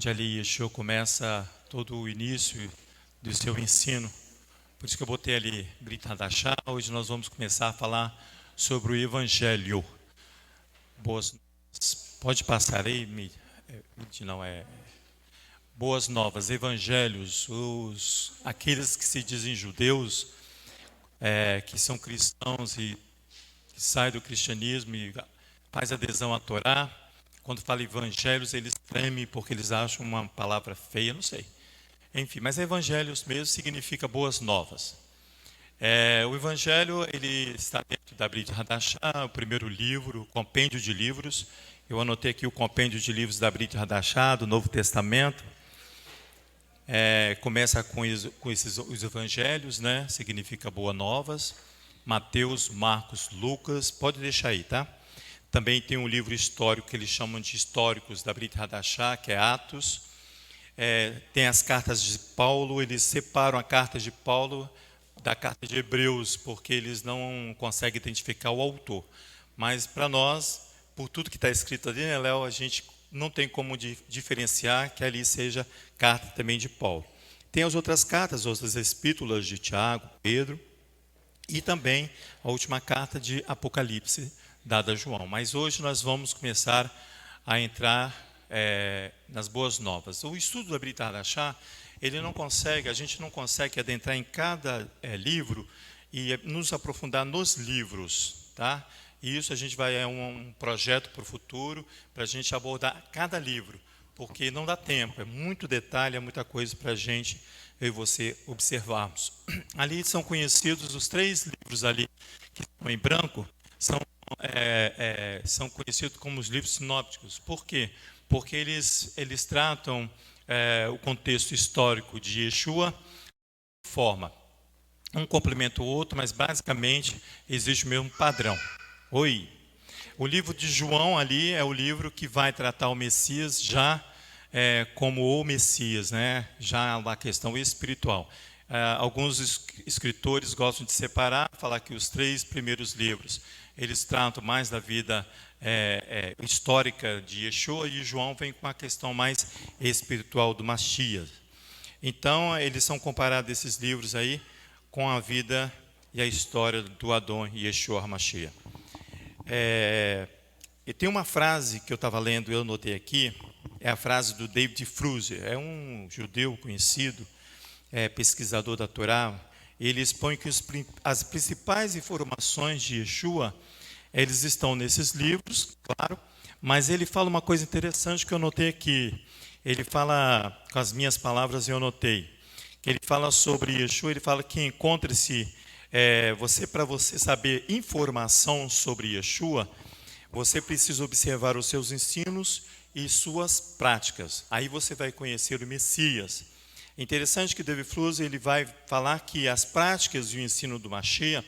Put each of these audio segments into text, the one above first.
onde ali Yeshua começa todo o início do seu ensino. Por isso que eu botei ali Brit Hadashah. Hoje nós vamos começar a falar sobre o Evangelho. Boas, pode passar aí, não é Boas Novas, Evangelhos, aqueles que se dizem judeus, que são cristãos e que saem do cristianismo e faz adesão à Torá. Quando fala evangelhos, eles tremem porque eles acham uma palavra feia, não sei. Enfim, mas evangelhos mesmo significa boas novas. O evangelho, ele está dentro da Brit Hadashah, o primeiro livro, o compêndio de livros. Eu anotei aqui o compêndio de livros da Brit Hadashah, do Novo Testamento. Começa com os evangelhos, né? Significa boas novas. Mateus, Marcos, Lucas, pode deixar aí, tá? Também tem um livro histórico que eles chamam de históricos da Brit Hadashah, que é Atos. Tem as cartas de Paulo, eles separam a carta de Paulo da carta de Hebreus, porque eles não conseguem identificar o autor. Mas para nós, por tudo que está escrito ali, né, Léo, a gente não tem como diferenciar que ali seja carta também de Paulo. Tem as outras cartas, outras epístolas de Tiago, Pedro, e também a última carta de Apocalipse, dada a João. Mas hoje nós vamos começar a entrar nas boas novas. O estudo da Brit Hadashah, a gente não consegue adentrar em cada livro e nos aprofundar nos livros, tá? E isso a gente vai um projeto para o futuro, para a gente abordar cada livro, porque não dá tempo, é muito detalhe, é muita coisa para a gente, eu e você, observarmos. Ali são conhecidos os 3 livros ali, que estão em branco, são conhecidos como os livros sinópticos. Por quê? Porque eles tratam o contexto histórico de Yeshua de forma. Um complementa o outro, mas basicamente existe o mesmo padrão. O livro de João ali é o livro que vai tratar o Messias já como o Messias, né? Já a questão espiritual. Alguns escritores gostam de separar, falar que os 3 primeiros livros eles tratam mais da vida histórica de Yeshua, e João vem com a questão mais espiritual do Mashiach. Então, eles são comparados, esses livros aí, com a vida e a história do Adon Yeshua HaMashiach. E tem uma frase que eu estava lendo, eu anotei aqui, é a frase do David Flusser, é um judeu conhecido, pesquisador da Torá. Ele expõe que as principais informações de Yeshua, eles estão nesses livros, claro, mas ele fala uma coisa interessante que eu anotei aqui. Ele fala, com as minhas palavras eu anotei, que ele fala sobre Yeshua, ele fala que encontre-se, para você saber informação sobre Yeshua, você precisa observar os seus ensinos e suas práticas. Aí você vai conhecer o Messias. É interessante que David Flusser ele vai falar que as práticas e o ensino do Mashiach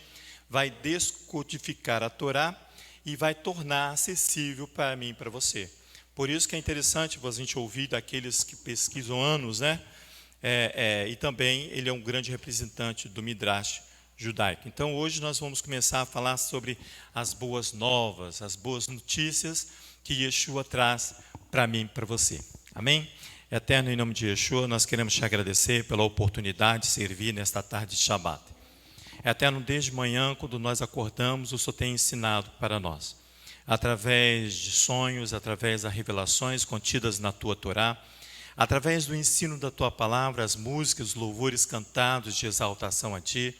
vai descodificar a Torá e vai tornar acessível para mim e para você. Por isso que é interessante a gente ouvir daqueles que pesquisam anos, né? E também ele é um grande representante do Midrash judaico. Então hoje nós vamos começar a falar sobre as boas novas, as boas notícias que Yeshua traz para mim e para você. Amém? Eterno, em nome de Yeshua, nós queremos te agradecer pela oportunidade de servir nesta tarde de Shabbat. Eterno, desde manhã, quando nós acordamos, o Senhor tem ensinado para nós, através de sonhos, através das revelações contidas na Tua Torá, através do ensino da Tua Palavra, as músicas, os louvores cantados de exaltação a Ti,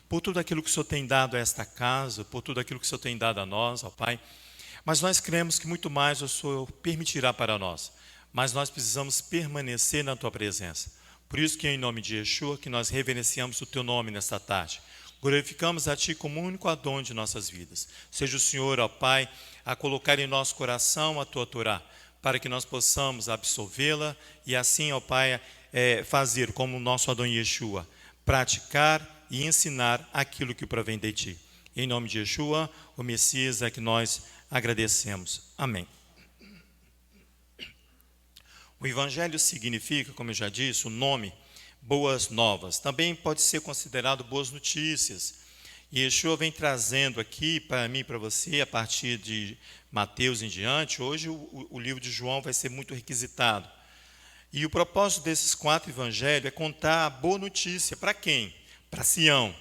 por tudo aquilo que o Senhor tem dado a esta casa, por tudo aquilo que o Senhor tem dado a nós, ó Pai. Mas nós cremos que muito mais o Senhor permitirá para nós. Mas nós precisamos permanecer na Tua presença. Por isso que em nome de Yeshua, que nós reverenciamos o Teu nome nesta tarde. Glorificamos a Ti como o único Adon de nossas vidas. Seja o Senhor, ó Pai, a colocar em nosso coração a Tua Torá, para que nós possamos absorvê-la e assim, ó Pai, fazer como o nosso Adon Yeshua, praticar e ensinar aquilo que provém de Ti. Em nome de Yeshua, o Messias é que nós agradecemos. Amém. O Evangelho significa, como eu já disse, o nome boas novas. Também pode ser considerado boas notícias. E Yeshua vem trazendo aqui para mim e para você, a partir de Mateus em diante. Hoje o livro de João vai ser muito requisitado. E o propósito desses 4 evangelhos é contar a boa notícia. Para quem? Para Sião.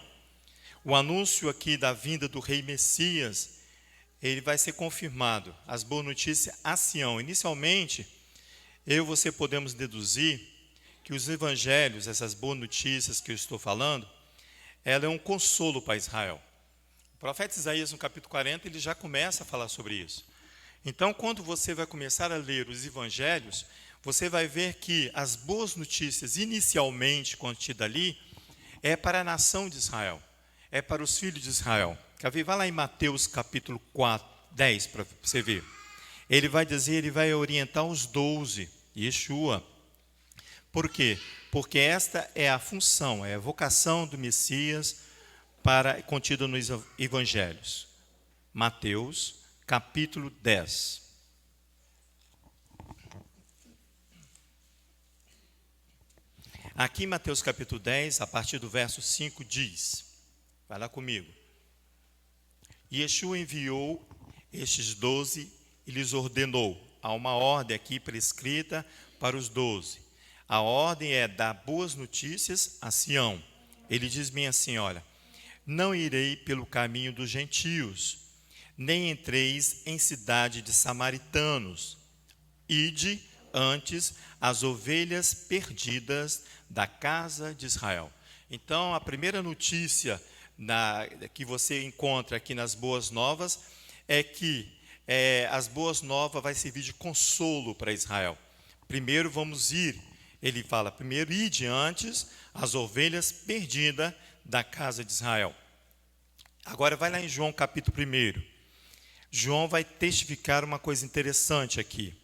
O anúncio aqui da vinda do rei Messias, ele vai ser confirmado. As boas notícias a Sião. Inicialmente, eu e você podemos deduzir que os evangelhos, essas boas notícias que eu estou falando, ela é um consolo para Israel. O profeta Isaías, no capítulo 40, ele já começa a falar sobre isso. Então, quando você vai começar a ler os evangelhos, você vai ver que as boas notícias, inicialmente contidas ali, é para a nação de Israel, é para os filhos de Israel. Quer ver? Vai lá em Mateus capítulo 4, 10, para você ver. Ele vai dizer, ele vai orientar os 12, Yeshua. Por quê? Porque esta é a função, é a vocação do Messias contida nos evangelhos. Mateus capítulo 10. Aqui em Mateus capítulo 10, a partir do verso 5, diz, vai lá comigo. Yeshua enviou estes 12 e lhes ordenou. Há uma ordem aqui prescrita para os 12. A ordem é dar boas notícias a Sião. Ele diz bem assim, olha, não irei pelo caminho dos gentios, nem entreis em cidade de samaritanos. Ide antes as ovelhas perdidas da casa de Israel. Então, a primeira notícia que você encontra aqui nas Boas Novas é que as Boas Novas vai servir de consolo para Israel. Primeiro vamos ir, ele fala, primeiro ide antes as ovelhas perdidas da casa de Israel. Agora vai lá em João capítulo 1. João vai testificar uma coisa interessante aqui.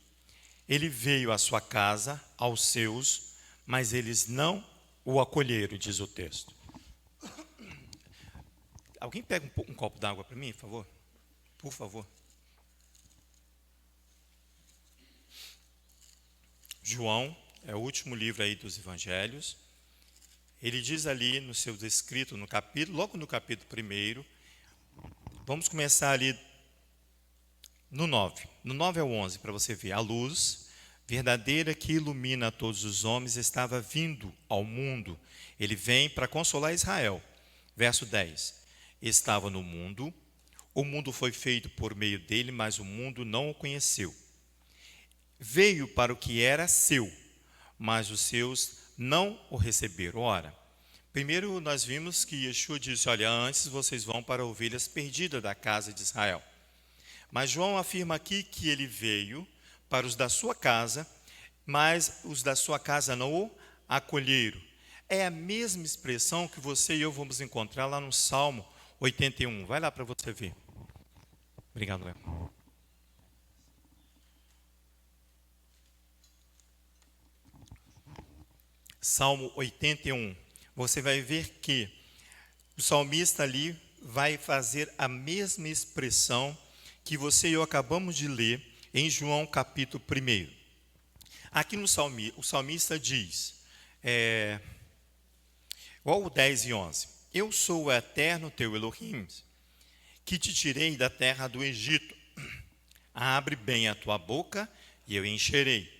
Ele veio à sua casa, aos seus, mas eles não o acolheram, diz o texto. Alguém pega um copo d'água para mim, por favor? Por favor. João é o último livro aí dos evangelhos. Ele diz ali no seu escrito, no capítulo, logo no capítulo 1, vamos começar ali no 9. No 9 ao 11, para você ver. A luz verdadeira que ilumina a todos os homens estava vindo ao mundo. Ele vem para consolar Israel. Verso 10. Estava no mundo, o mundo foi feito por meio dele, mas o mundo não o conheceu. Veio para o que era seu, mas os seus não o receberam. Ora, primeiro nós vimos que Yeshua disse, olha, antes vocês vão para ovelhas perdidas da casa de Israel. Mas João afirma aqui que ele veio para os da sua casa, mas os da sua casa não o acolheram. É a mesma expressão que você e eu vamos encontrar lá no Salmo 81. Vai lá para você ver. Obrigado, Léo. Salmo 81. Você vai ver que o salmista ali vai fazer a mesma expressão que você e eu acabamos de ler em João capítulo 1. Aqui no Salmo, o salmista diz, o 10 e 11, eu sou o eterno teu Elohim, que te tirei da terra do Egito. Abre bem a tua boca e eu encherei.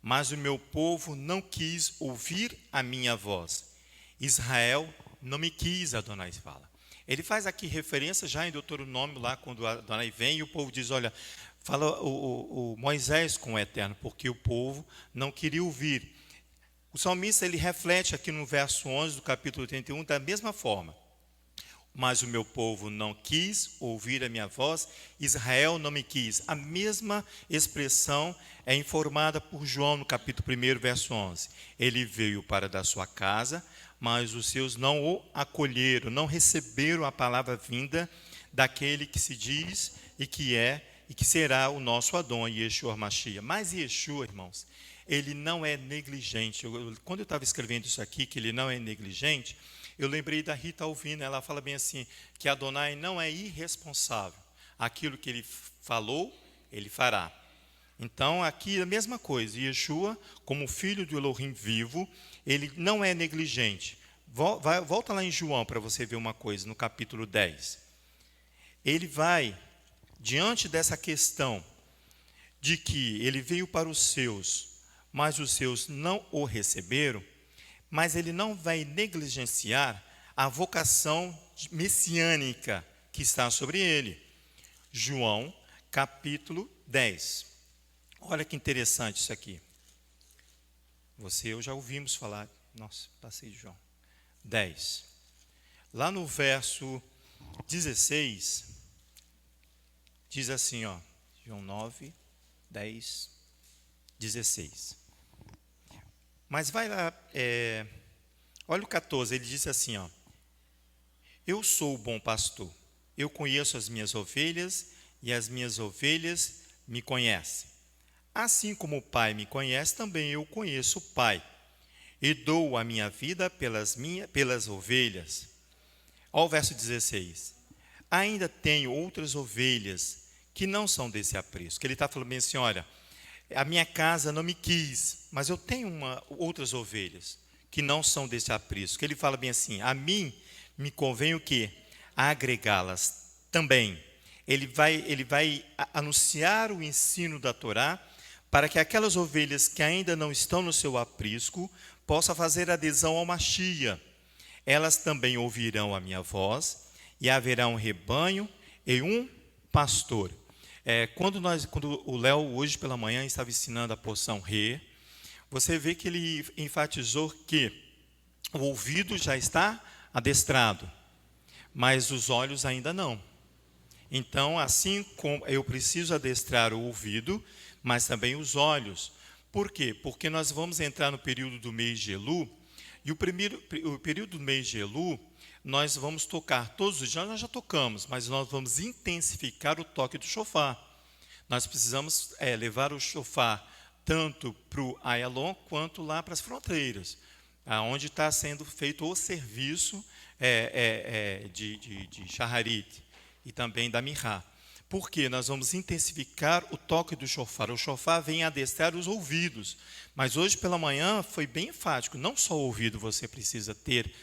Mas o meu povo não quis ouvir a minha voz. Israel não me quis, Adonai fala. Ele faz aqui referência já em Deuteronômio, lá quando Adonai vem, e o povo diz, olha, fala o Moisés com o Eterno, porque o povo não queria ouvir. O salmista, ele reflete aqui no verso 11 do capítulo 81, da mesma forma. Mas o meu povo não quis ouvir a minha voz, Israel não me quis. A mesma expressão é informada por João no capítulo 1, verso 11. Ele veio para da sua casa, mas os seus não o acolheram, não receberam a palavra vinda daquele que se diz e que é e que será o nosso Adão, Yeshua Mashiach. Mas Yeshua, irmãos, ele não é negligente. Quando eu estava escrevendo isso aqui, que ele não é negligente, eu lembrei da Rita Alvina, ela fala bem assim, que Adonai não é irresponsável. Aquilo que ele falou, ele fará. Então, aqui a mesma coisa. Yeshua, como filho do Elohim vivo, ele não é negligente. Volta lá em João para você ver uma coisa, no capítulo 10. Ele vai, diante dessa questão de que ele veio para os seus, mas os seus não o receberam, mas ele não vai negligenciar a vocação messiânica que está sobre ele. João, capítulo 10. Olha que interessante isso aqui. Eu já ouvimos falar. Nossa, passei de João. 10. Lá no verso 16, diz assim, ó, João 9, 10, 16. Mas vai lá, olha o 14, ele diz assim, ó: eu sou o bom pastor, eu conheço as minhas ovelhas e as minhas ovelhas me conhecem. Assim como o Pai me conhece, também eu conheço o Pai, e dou a minha vida pelas ovelhas. Olha o verso 16. Ainda tenho outras ovelhas que não são desse aprisco. Que ele está falando bem assim, olha, a minha casa não me quis, mas eu tenho outras ovelhas que não são desse aprisco. Ele fala bem assim, a mim me convém o quê? Agregá-las também. Ele vai anunciar o ensino da Torá para que aquelas ovelhas que ainda não estão no seu aprisco possam fazer adesão ao Machia. Elas também ouvirão a minha voz, e haverá um rebanho e um pastor. Quando o Léo, hoje pela manhã, estava ensinando a porção Rê, você vê que ele enfatizou que o ouvido já está adestrado, mas os olhos ainda não. Então, assim como eu preciso adestrar o ouvido, mas também os olhos. Por quê? Porque nós vamos entrar no período do mês de Elu, e o período do mês de Elu, nós vamos tocar todos os dias, nós já tocamos, mas nós vamos intensificar o toque do shofar. Nós precisamos levar o shofar tanto para o Ayalon, quanto lá para as fronteiras, onde está sendo feito o serviço de Shaharit e também da Mirá. Porque nós vamos intensificar o toque do shofar. O shofar vem adestrar os ouvidos. Mas hoje pela manhã foi bem enfático. Não só o ouvido você precisa ter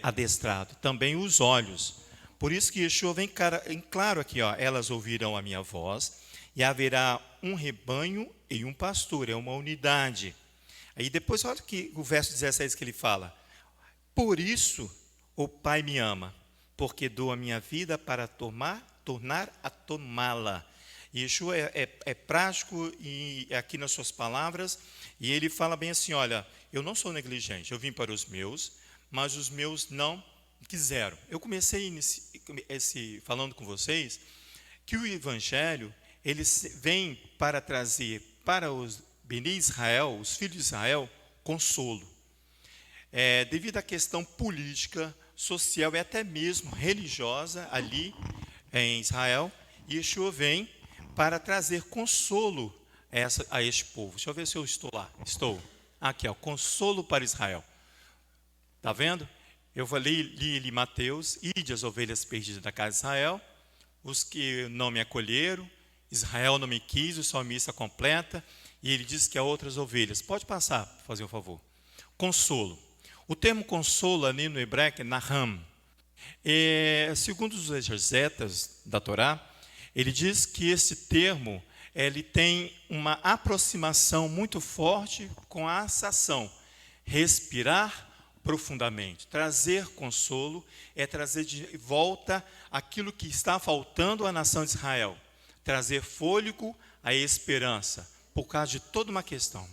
adestrado, também os olhos. Por isso que Yeshua vem claro aqui, ó, elas ouvirão a minha voz, e haverá um rebanho e um pastor, é uma unidade. Aí depois olha que o verso 16 que ele fala: por isso o Pai me ama, porque dou a minha vida para tornar a tomá-la. Yeshua é prático e aqui nas suas palavras, e ele fala bem assim, olha, eu não sou negligente, eu vim para os meus, mas os meus não quiseram. Eu comecei falando com vocês que o Evangelho, ele vem para trazer para os Beni Israel, os filhos de Israel, consolo. Devido à questão política, social e até mesmo religiosa ali em Israel, Yeshua vem para trazer consolo a este povo. Deixa eu ver se eu estou lá. Estou. Aqui, ó, consolo para Israel. Está vendo? Eu li Mateus, ide as ovelhas perdidas da casa de Israel, os que não me acolheram, Israel não me quis, o salmista completa, e ele diz que há outras ovelhas. Pode passar, por fazer um favor. Consolo. O termo consolo ali no hebraico é naham. Segundo os exegetas da Torá, ele diz que esse termo ele tem uma aproximação muito forte com a ação, respirar profundamente. Trazer consolo é trazer de volta aquilo que está faltando à nação de Israel, trazer fôlego à esperança, por causa de toda uma questão.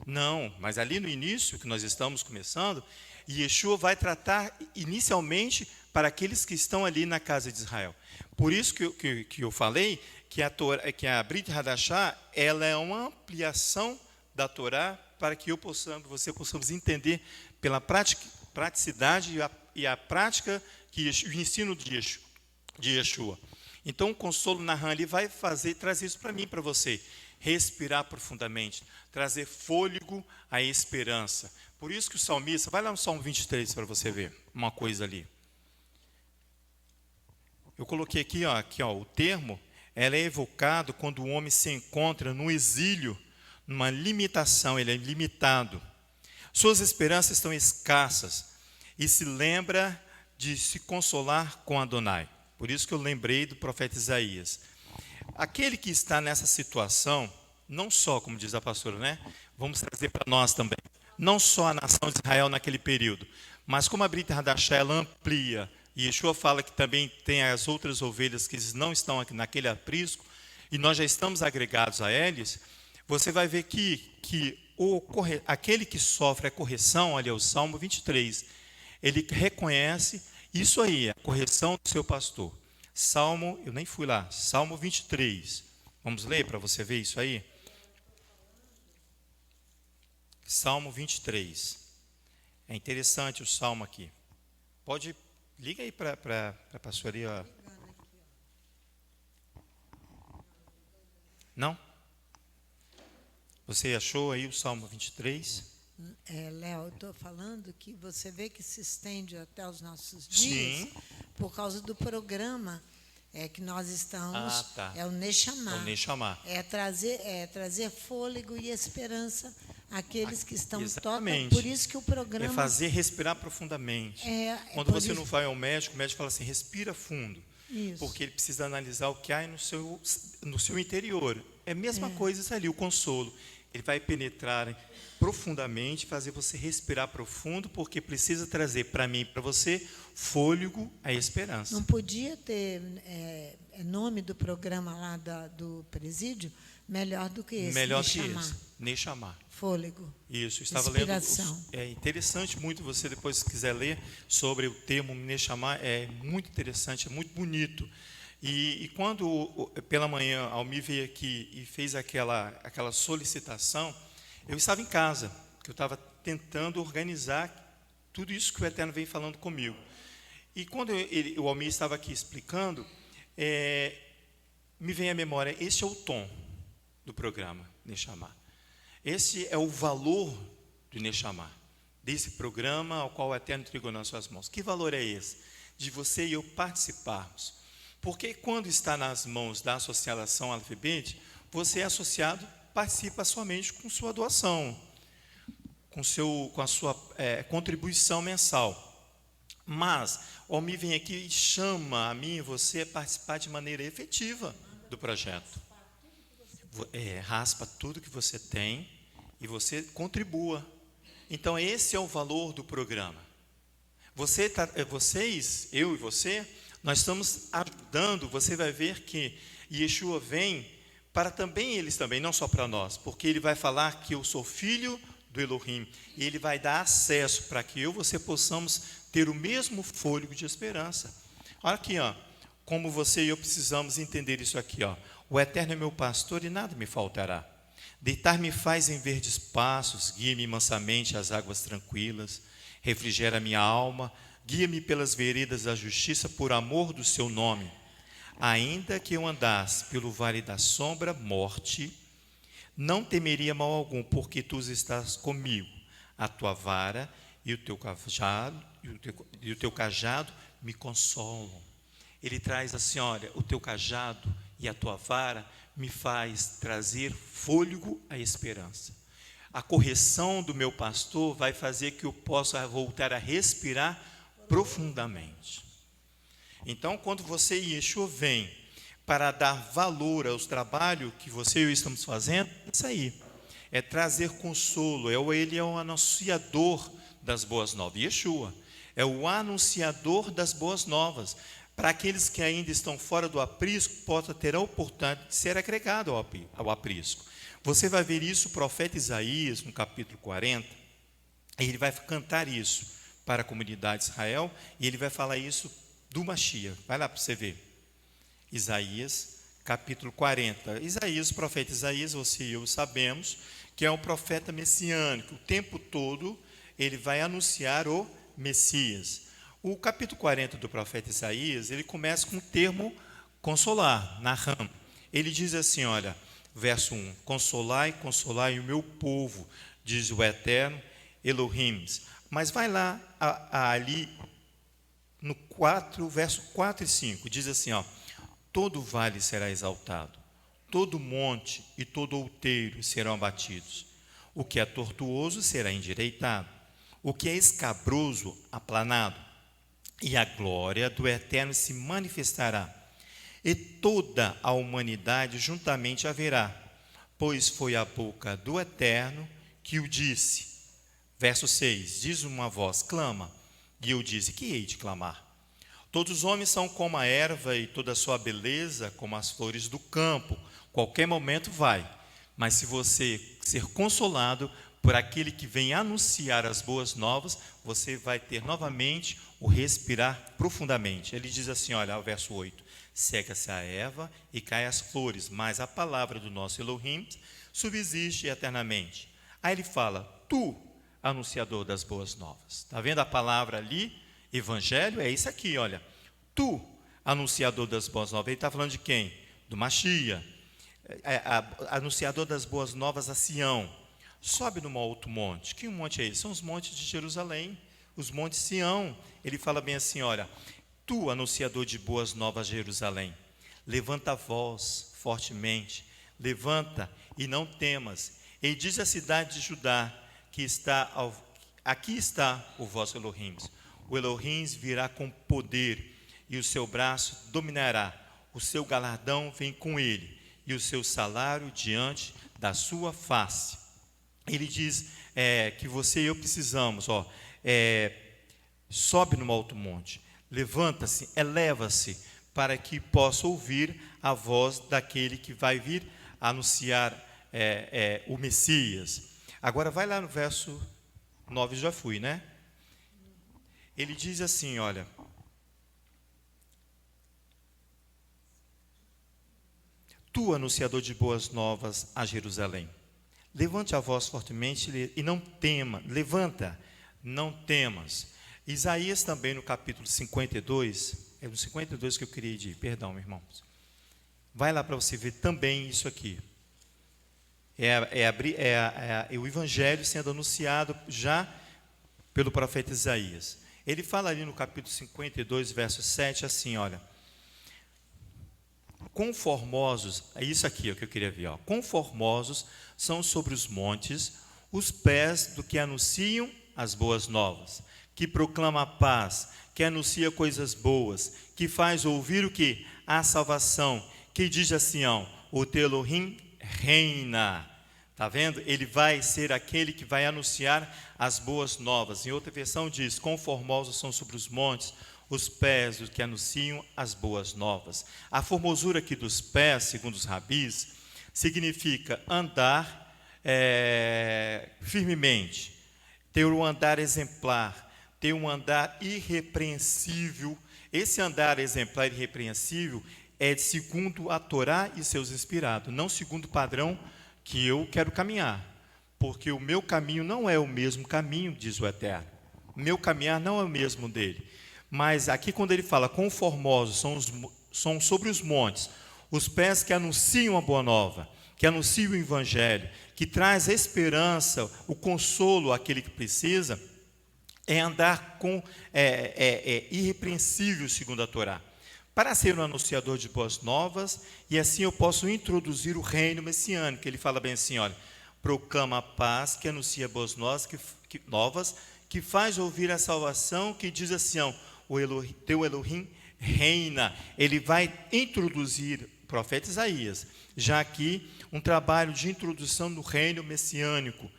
Não, mas ali no início, que nós estamos começando, Yeshua vai tratar inicialmente para aqueles que estão ali na casa de Israel. Por isso que eu falei que a Brit Hadashah, ela é uma ampliação da Torá para que você possamos entender pela praticidade e a prática o ensino de Yeshua. Então o consolo Naham ele vai trazer isso para mim, para você. Respirar profundamente, trazer fôlego à esperança. Por isso que o salmista, vai lá no Salmo 23 para você ver uma coisa ali. Eu coloquei aqui, ó, o termo, ela é evocado quando o homem se encontra no exílio, numa limitação, ele é limitado. Suas esperanças estão escassas e se lembra de se consolar com Adonai. Por isso que eu lembrei do profeta Isaías. Aquele que está nessa situação, não só, como diz a pastora, né? vamos trazer para nós também. Não só a nação de Israel naquele período, mas como a Brit Hadashah, ela amplia, e Yeshua fala que também tem as outras ovelhas que não estão aqui naquele aprisco, e nós já estamos agregados a eles, você vai ver que aquele que sofre a correção, ali é o Salmo 23, ele reconhece isso aí, a correção do seu pastor. Salmo, eu nem fui lá, Salmo 23. Vamos ler para você ver isso aí? Salmo 23. É interessante o salmo aqui. Pode, liga aí para a pastoria. Não? Você achou aí o Salmo 23? Léo, eu estou falando que você vê que se estende até os nossos dias. Sim. Por causa do programa que nós estamos, Tá. é o Nechamá. É o Nechamá. É trazer fôlego e esperança àqueles que estão Exatamente. Por isso que o programa... É fazer respirar profundamente. Quando você não vai ao médico, o médico fala assim, respira fundo. Isso. Porque ele precisa analisar o que há no seu interior. É a mesma coisa isso ali, o consolo. Ele vai penetrar profundamente, fazer você respirar profundo, porque precisa trazer para mim e para você fôlego, a esperança. Não podia ter nome do programa lá do presídio melhor do que esse. Melhor que esse, Nechamá. Fôlego. Isso, estava inspiração. lendo. É interessante muito, você depois se quiser ler sobre o termo Nechamá, é muito interessante, é muito bonito. E quando, pela manhã, Almir veio aqui e fez aquela solicitação, eu estava em casa, que eu estava tentando organizar tudo isso que o Eterno vem falando comigo. E quando o Almir estava aqui explicando, me vem à memória, esse é o tom do programa Nechamá. Esse é o valor do Nechamá, desse programa ao qual o Eterno entregou nas suas mãos. Que valor é esse? De você e eu participarmos. Porque quando está nas mãos da Associação Alfabete, você é associado, participa somente com sua doação, com a sua contribuição mensal. Mas o Almir vem aqui e chama a mim e você a participar de maneira efetiva do projeto. Raspa tudo que você tem e você contribua. Então esse é o valor do programa. Vocês, eu e você, nós estamos ajudando. Você vai ver que Yeshua vem para eles também, não só para nós, porque ele vai falar que eu sou filho do Elohim, e ele vai dar acesso para que eu e você possamos ter o mesmo fôlego de esperança. Olha aqui, como você e eu precisamos entender isso aqui, O Eterno é meu pastor e nada me faltará. Deitar-me faz em verdes passos, guia-me mansamente às águas tranquilas, refrigera minha alma, guia-me pelas veredas da justiça por amor do seu nome. Ainda que eu andasse pelo vale da sombra, morte, não temeria mal algum, porque tu estás comigo. A tua vara e o teu cajado me consolam. Ele traz assim, olha, o teu cajado e a tua vara me faz trazer fôlego à esperança. A correção do meu pastor vai fazer que eu possa voltar a respirar profundamente. Então, quando você e Yeshua vem para dar valor aos trabalhos que você e eu estamos fazendo, é isso aí. É trazer consolo. Ele é o anunciador das boas novas. Yeshua é o anunciador das boas novas. Para aqueles que ainda estão fora do aprisco, possa ter a oportunidade de ser agregado ao aprisco. Você vai ver isso, o profeta Isaías, no capítulo 40, ele vai cantar isso para a comunidade de Israel, e ele vai falar isso do Mashiach. Vai lá para você ver. Isaías, capítulo 40. Isaías, o profeta Isaías, você e eu sabemos que é um profeta messiânico. O tempo todo ele vai anunciar o Messias. O capítulo 40 do profeta Isaías, ele começa com o termo consolar, narrando. Ele diz assim, olha, verso 1, consolai, consolai o meu povo, diz o Eterno, Elohim. Mas vai lá, ali, no 4, verso 4 e 5, diz assim, todo vale será exaltado, todo monte e todo outeiro serão abatidos. O que é tortuoso será endireitado, o que é escabroso, aplanado, e a glória do Eterno se manifestará, e toda a humanidade juntamente haverá, pois foi a boca do Eterno que o disse. Verso 6, diz uma voz, clama. E eu disse, que hei de clamar? Todos os homens são como a erva e toda a sua beleza como as flores do campo. Qualquer momento vai. Mas se você ser consolado por aquele que vem anunciar as boas novas, você vai ter novamente o respirar profundamente. Ele diz assim, olha, o verso 8. Seca-se a erva e cai as flores, mas a palavra do nosso Elohim subsiste eternamente. Aí ele fala, tu, anunciador das boas novas. Está vendo a palavra ali? Evangelho é isso aqui, olha. Tu, anunciador das boas novas. Ele está falando de quem? Do Machia. Anunciador das boas novas a Sião. Sobe num alto monte. Que monte é esse? São os montes de Jerusalém. Os montes Sião. Ele fala bem assim, olha. Tu, anunciador de boas novas a Jerusalém. Levanta a voz fortemente. Levanta e não temas. E diz à cidade de Judá, aqui está o vosso Elohim. O Elohim virá com poder e o seu braço dominará. O seu galardão vem com ele e o seu salário diante da sua face. Ele diz que você e eu precisamos, sobe no alto monte, levanta-se, eleva-se, para que possa ouvir a voz daquele que vai vir anunciar o Messias. Agora vai lá no verso 9, já fui, né? Ele diz assim, olha. Tu, anunciador de boas novas a Jerusalém, levante a voz fortemente e não tema, levanta, não temas. Isaías também no capítulo 52, é no 52 que eu queria ir, perdão, meu irmão. Vai lá para você ver também isso aqui. O Evangelho sendo anunciado já pelo profeta Isaías. Ele fala ali no capítulo 52, verso 7, assim, olha. Quão formosos, é isso aqui que eu queria ver, quão formosos são sobre os montes os pés do que anunciam as boas novas, que proclama a paz, que anuncia coisas boas, que faz ouvir o que? A salvação, que diz a Sião, o teu Elohim reina. Está vendo? Ele vai ser aquele que vai anunciar as boas novas. Em outra versão diz, quão formosos são sobre os montes os pés dos que anunciam as boas novas. A formosura aqui dos pés, segundo os rabis, significa andar firmemente, ter um andar exemplar, ter um andar irrepreensível. Esse andar exemplar e irrepreensível é segundo a Torá e seus inspirados, não segundo o padrão que eu quero caminhar, porque o meu caminho não é o mesmo caminho, diz o Eterno. O meu caminhar não é o mesmo dele. Mas aqui quando ele fala, quão formosos são sobre os montes, os pés que anunciam a boa nova, que anunciam o Evangelho, que traz a esperança, o consolo àquele que precisa, é andar irrepreensível segundo a Torá. Para ser um anunciador de boas novas, e assim eu posso introduzir o reino messiânico. Ele fala bem assim, olha, proclama a paz, que anuncia boas novas, que faz ouvir a salvação, que diz assim, teu Elohim reina. Ele vai introduzir, o profeta Isaías, já aqui, um trabalho de introdução do reino messiânico.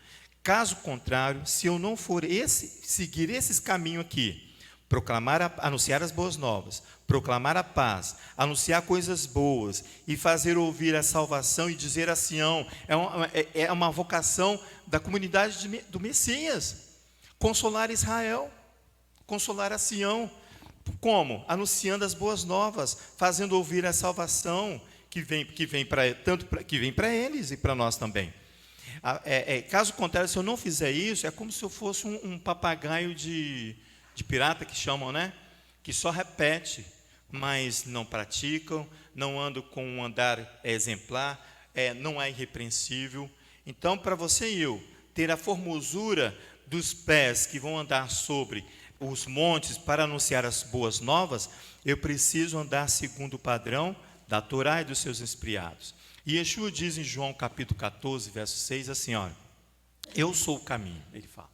Caso contrário, se eu não for seguir esses caminhos aqui, anunciar as boas novas, proclamar a paz, anunciar coisas boas e fazer ouvir a salvação e dizer a Sião, é uma vocação da comunidade do Messias, consolar Israel, consolar a Sião. Como? Anunciando as boas novas, fazendo ouvir a salvação que vem para eles e para nós também. Caso contrário, se eu não fizer isso, é como se eu fosse um papagaio de pirata que chamam, né? Que só repete, mas não praticam, não andam com um andar exemplar, não é irrepreensível. Então, para você e eu ter a formosura dos pés que vão andar sobre os montes para anunciar as boas novas, eu preciso andar segundo o padrão da Torá e dos seus inspirados. E Yeshua diz em João capítulo 14, verso 6, assim, olha, eu sou o caminho, ele fala.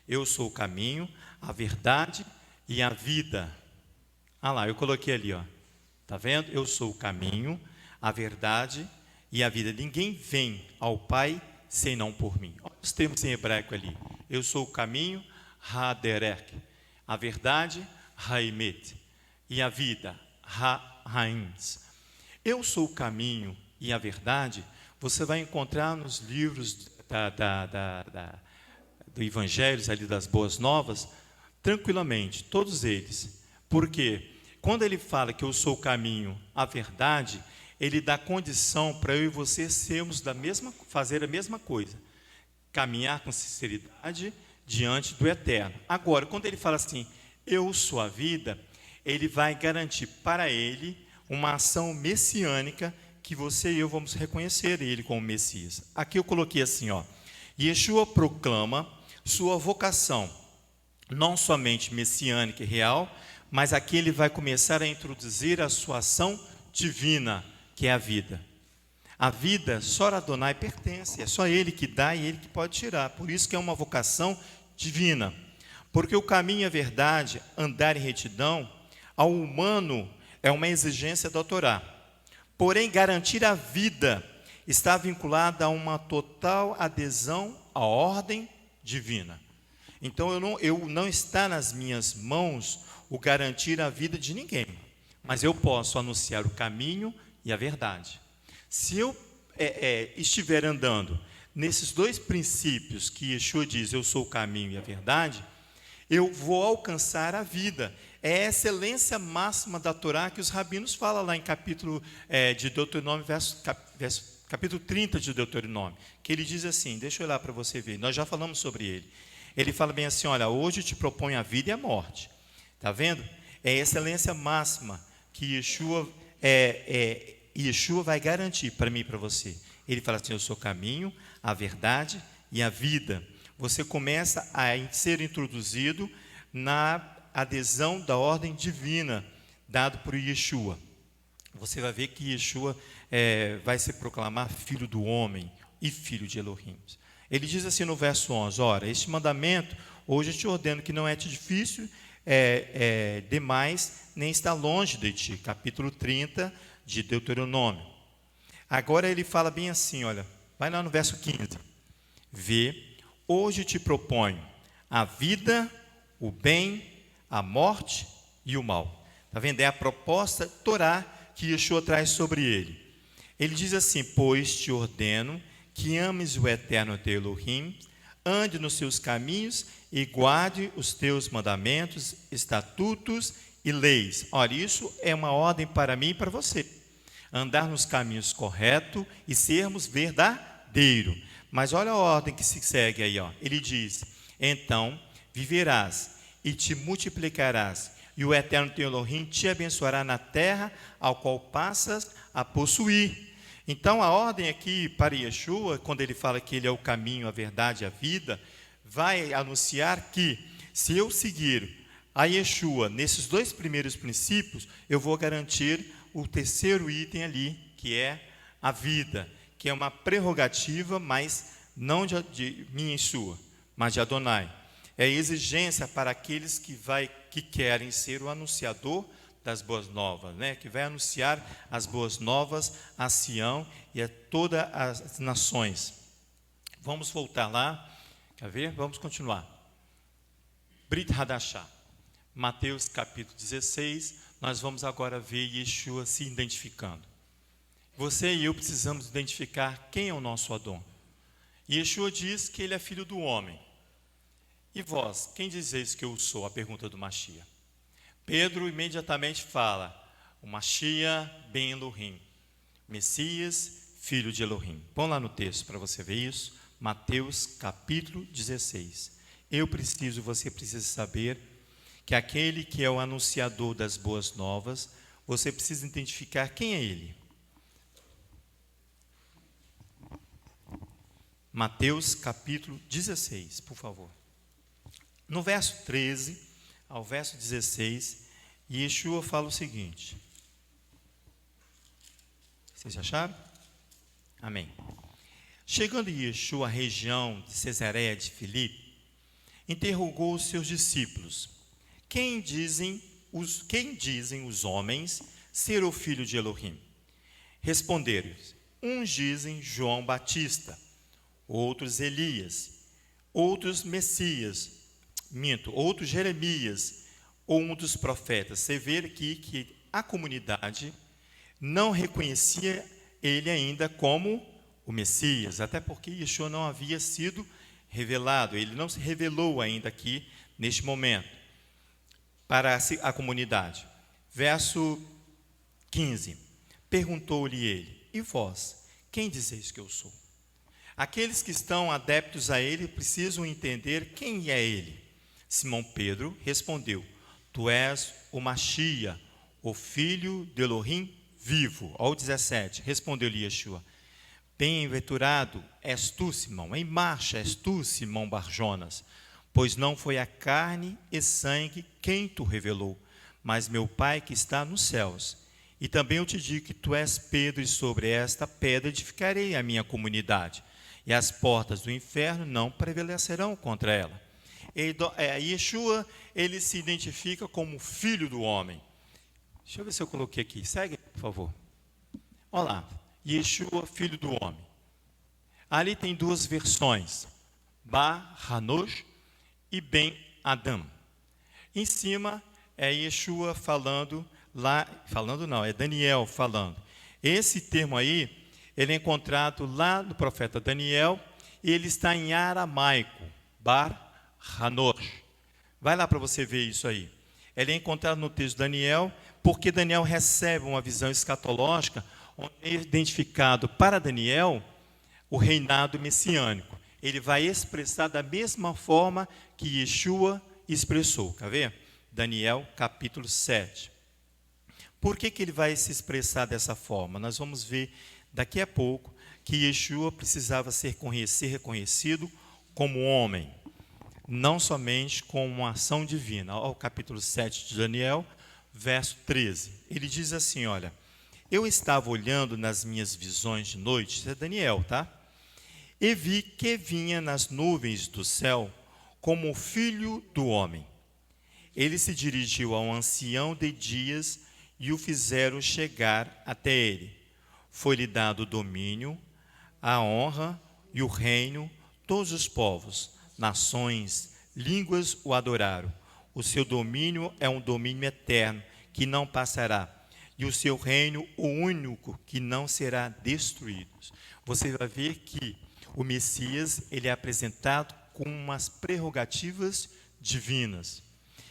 Eu sou o caminho, a verdade e a vida. Ah lá, eu coloquei ali, tá vendo? Eu sou o caminho, a verdade e a vida. Ninguém vem ao Pai senão por mim. Olha os termos em hebraico ali. Eu sou o caminho, ha-derek. A verdade, ha-emet. E a vida, ha-haim. Eu sou o caminho e a verdade, você vai encontrar nos livros do Evangelhos, ali das Boas Novas, tranquilamente, todos eles. Porque quando ele fala que eu sou o caminho, a verdade, ele dá condição para eu e você sermos fazer a mesma coisa. Caminhar com sinceridade diante do Eterno. Agora, quando ele fala assim, eu sou a vida, ele vai garantir para ele uma ação messiânica que você e eu vamos reconhecer ele como Messias. Aqui eu coloquei assim, ó, Yeshua proclama sua vocação, não somente messiânica e real, mas aqui ele vai começar a introduzir a sua ação divina, que é a vida. A vida só a Adonai pertence, é só ele que dá e ele que pode tirar. Por isso que é uma vocação divina. Porque o caminho e a verdade, andar em retidão, ao humano é uma exigência da Torá. Porém, garantir a vida está vinculada a uma total adesão à ordem divina. Então, eu não está nas minhas mãos o garantir a vida de ninguém, mas eu posso anunciar o caminho e a verdade. Se eu estiver andando nesses dois princípios que Yeshua diz, eu sou o caminho e a verdade, eu vou alcançar a vida. É a excelência máxima da Torá que os rabinos falam lá em capítulo de Deuteronômio, capítulo 30 de Deuteronômio, que ele diz assim, deixa eu olhar para você ver, nós já falamos sobre ele. Ele fala bem assim, olha, hoje eu te proponho a vida e a morte. Está vendo? É a excelência máxima que Yeshua vai garantir para mim e para você. Ele fala assim, eu sou o caminho, a verdade e a vida. Você começa a ser introduzido na adesão da ordem divina dado por Yeshua. Você vai ver que Yeshua vai se proclamar filho do homem e filho de Elohim. Ele diz assim no verso 11, ora, este mandamento, hoje eu te ordeno que não é difícil demais, nem está longe de ti. Capítulo 30 de Deuteronômio. Agora ele fala bem assim, olha, vai lá no verso 15. Vê, hoje te proponho a vida, o bem, a morte e o mal. Está vendo? É a proposta Torá que Yeshua traz sobre ele. Ele diz assim, pois te ordeno que ames o eterno teu Elohim, ande nos seus caminhos e guarde os teus mandamentos, estatutos e leis. Olha, isso é uma ordem para mim e para você. Andar nos caminhos corretos e sermos verdadeiro. Mas olha a ordem que se segue aí, ó. Ele diz, então viverás e te multiplicarás, e o eterno teu Elohim te abençoará na terra ao qual passas a possuir. Então a ordem aqui para Yeshua, quando ele fala que ele é o caminho, a verdade e a vida, vai anunciar que se eu seguir a Yeshua nesses dois primeiros princípios, eu vou garantir o terceiro item ali, que é a vida, que é uma prerrogativa, mas não de minha e sua, mas de Adonai. É exigência para aqueles que querem ser o anunciador das boas novas, né? Que vai anunciar as boas novas a Sião e a todas as nações. Vamos voltar lá, quer ver? Vamos continuar. Brit Hadashah, Mateus capítulo 16, nós vamos agora ver Yeshua se identificando. Você e eu precisamos identificar quem é o nosso Adon. Yeshua diz que ele é filho do homem. E vós, quem dizeis que eu sou? A pergunta do Mashiach. Pedro imediatamente fala, o Mashiach ben Elohim, Messias, filho de Elohim. Põe lá no texto para você ver isso, Mateus capítulo 16. Você precisa saber que aquele que é o anunciador das boas novas, você precisa identificar quem é ele. Mateus capítulo 16, por favor. No verso 13 ao verso 16, Yeshua fala o seguinte. Vocês acharam? Amém. Chegando Yeshua à região de Cesareia de Filipe, interrogou os seus discípulos: Quem dizem os homens ser o filho de Elohim? Responderam: uns dizem João Batista, outros Elias, outros Messias, outros Jeremias, ou um dos profetas. Você vê aqui que a comunidade não reconhecia ele ainda como o Messias, até porque Yeshua não havia sido revelado, ele não se revelou ainda aqui, neste momento, para a comunidade. Verso 15, perguntou-lhe ele, e vós, quem dizeis que eu sou? Aqueles que estão adeptos a ele precisam entender quem é ele. Simão Pedro respondeu, tu és o Machia, o filho de Elohim vivo. Ao 17, respondeu-lhe Yeshua, bem-aventurado és tu, Simão, em marcha és tu, Simão Barjonas, pois não foi a carne e sangue quem tu revelou, mas meu Pai que está nos céus. E também eu te digo que tu és Pedro, e sobre esta pedra edificarei a minha comunidade, e as portas do inferno não prevalecerão contra ela. Yeshua, ele se identifica como filho do homem. Deixa eu ver se eu coloquei aqui. Segue, por favor. Olha lá. Yeshua, filho do homem. Ali tem duas versões. Bar-Hanosh e Ben-Adam. Em cima é Yeshua falando lá. Falando não, é Daniel falando. Esse termo aí, ele é encontrado lá no profeta Daniel. E ele está em aramaico. Bar-Hanosh. Vai lá para você ver isso aí. Ele é encontrado no texto de Daniel, porque Daniel recebe uma visão escatológica, onde é identificado para Daniel o reinado messiânico. Ele vai expressar da mesma forma que Yeshua expressou. Quer ver? Daniel capítulo 7. Por que ele vai se expressar dessa forma? Nós vamos ver daqui a pouco que Yeshua precisava ser reconhecido como homem, não somente com uma ação divina. Ao capítulo 7 de Daniel, verso 13. Ele diz assim, olha, eu estava olhando nas minhas visões de noite, isso é Daniel, tá? E vi que vinha nas nuvens do céu como o filho do homem. Ele se dirigiu ao ancião de dias e o fizeram chegar até ele. Foi-lhe dado o domínio, a honra e o reino, todos os povos, nações, línguas o adoraram. O seu domínio é um domínio eterno, que não passará, e o seu reino, o único, que não será destruído. Você vai ver que o Messias, ele é apresentado com umas prerrogativas divinas.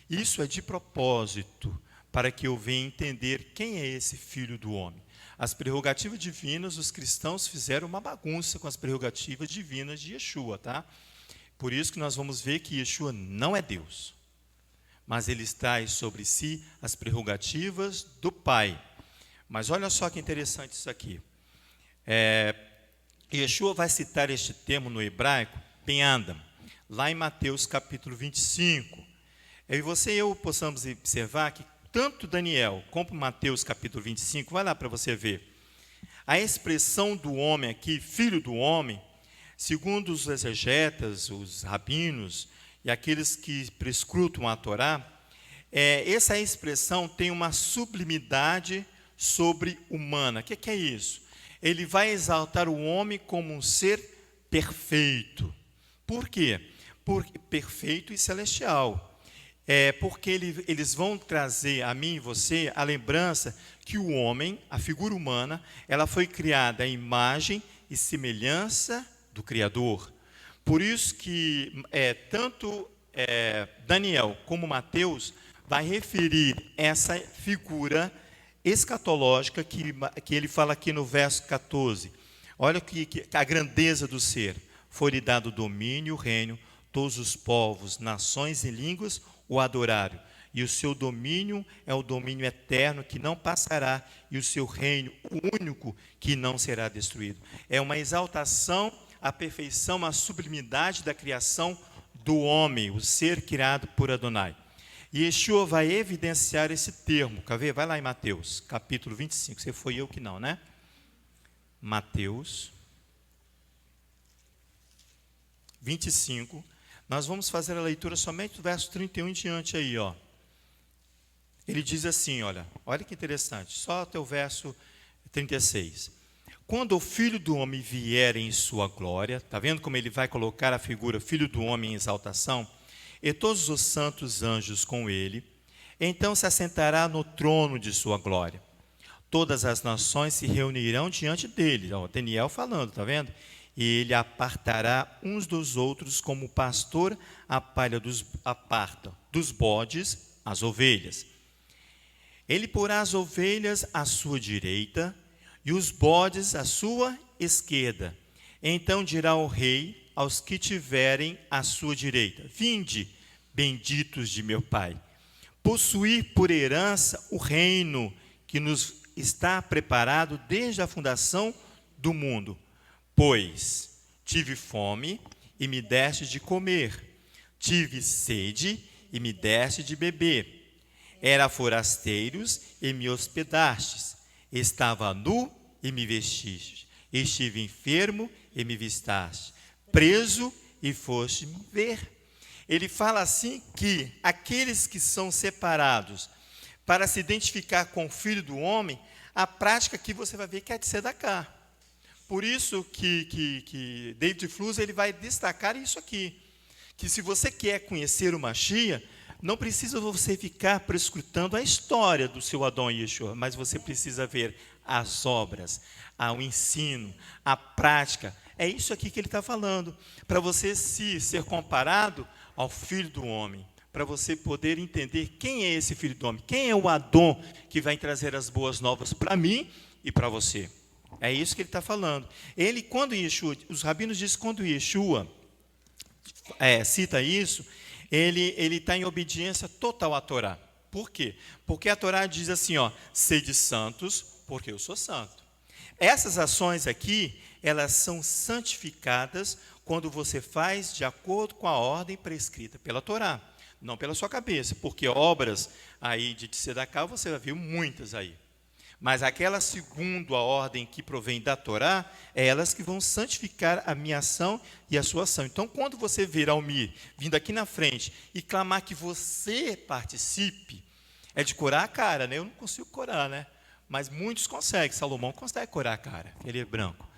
Isso é de propósito, para que eu venha entender quem é esse filho do homem. As prerrogativas divinas, os cristãos fizeram uma bagunça com as prerrogativas divinas de Yeshua, tá? Por isso que nós vamos ver que Yeshua não é Deus, mas ele traz sobre si as prerrogativas do Pai. Mas olha só que interessante isso aqui. Yeshua vai citar este termo no hebraico, Ben-Adam, lá em Mateus capítulo 25. E você e eu possamos observar que tanto Daniel como Mateus capítulo 25, vai lá para você ver. A expressão do homem aqui, filho do homem, segundo os exegetas, os rabinos e aqueles que prescrutam a Torá, essa expressão tem uma sublimidade sobre-humana. O que é isso? Ele vai exaltar o homem como um ser perfeito. Por quê? Porque perfeito e celestial. Porque eles vão trazer a mim e você a lembrança que o homem, a figura humana, ela foi criada à imagem e semelhança do Criador. Por isso que tanto Daniel como Mateus vai referir essa figura escatológica que ele fala aqui no verso 14. Olha que a grandeza do ser. Foi-lhe dado o domínio e o reino, todos os povos, nações e línguas o adoraram. E o seu domínio é o domínio eterno que não passará, e o seu reino, o único, que não será destruído. É uma exaltação à perfeição, à sublimidade da criação do homem, o ser criado por Adonai. E Yeshua vai evidenciar esse termo. Quer ver? Vai lá em Mateus, capítulo 25. Você foi eu que não, né? Mateus 25. Nós vamos fazer a leitura somente do verso 31 em diante aí, ó. Ele diz assim, olha que interessante, só até o verso 36. quando o Filho do Homem vier em sua glória, está vendo como ele vai colocar a figura Filho do Homem em exaltação? E todos os santos anjos com ele, então se assentará no trono de sua glória. Todas as nações se reunirão diante dele. Ó, Daniel falando, está vendo? E ele apartará uns dos outros, como o pastor aparta dos bodes as ovelhas. Ele porá as ovelhas à sua direita e os bodes à sua esquerda. Então dirá o rei aos que tiverem à sua direita: Vinde, benditos de meu Pai, possuir por herança o reino que nos está preparado desde a fundação do mundo. Pois tive fome e me deste de comer, tive sede e me deste de beber. Era forasteiros e me hospedastes, estava nu e me vestiste, estive enfermo e me vistaste, preso e foste me ver. Ele fala assim que aqueles que são separados para se identificar com o Filho do Homem, a prática que você vai ver que é de tzedakah. Por isso que David Flusser ele vai destacar isso aqui, que se você quer conhecer o Mashiach, não precisa você ficar prescrutando a história do seu Adão Yeshua, mas você precisa ver as obras, o ensino, a prática. É isso aqui que ele está falando, para você ser comparado ao Filho do Homem, para você poder entender quem é esse Filho do Homem, quem é o Adão que vai trazer as boas novas para mim e para você. É isso que ele está falando. Quando Yeshua, os rabinos dizem que quando Yeshua cita isso, ele está em obediência total à Torá. Por quê? Porque a Torá diz assim, sede santos, porque eu sou santo. Essas ações aqui, elas são santificadas quando você faz de acordo com a ordem prescrita pela Torá, não pela sua cabeça, porque obras aí de tzedakah você já viu muitas aí. Mas aquelas segundo a ordem que provém da Torá, é elas que vão santificar a minha ação e a sua ação. Então, quando você ver Almir vindo aqui na frente e clamar que você participe, é de corar a cara, né? Eu não consigo corar, né? Mas muitos conseguem. Salomão consegue corar a cara, ele é branco.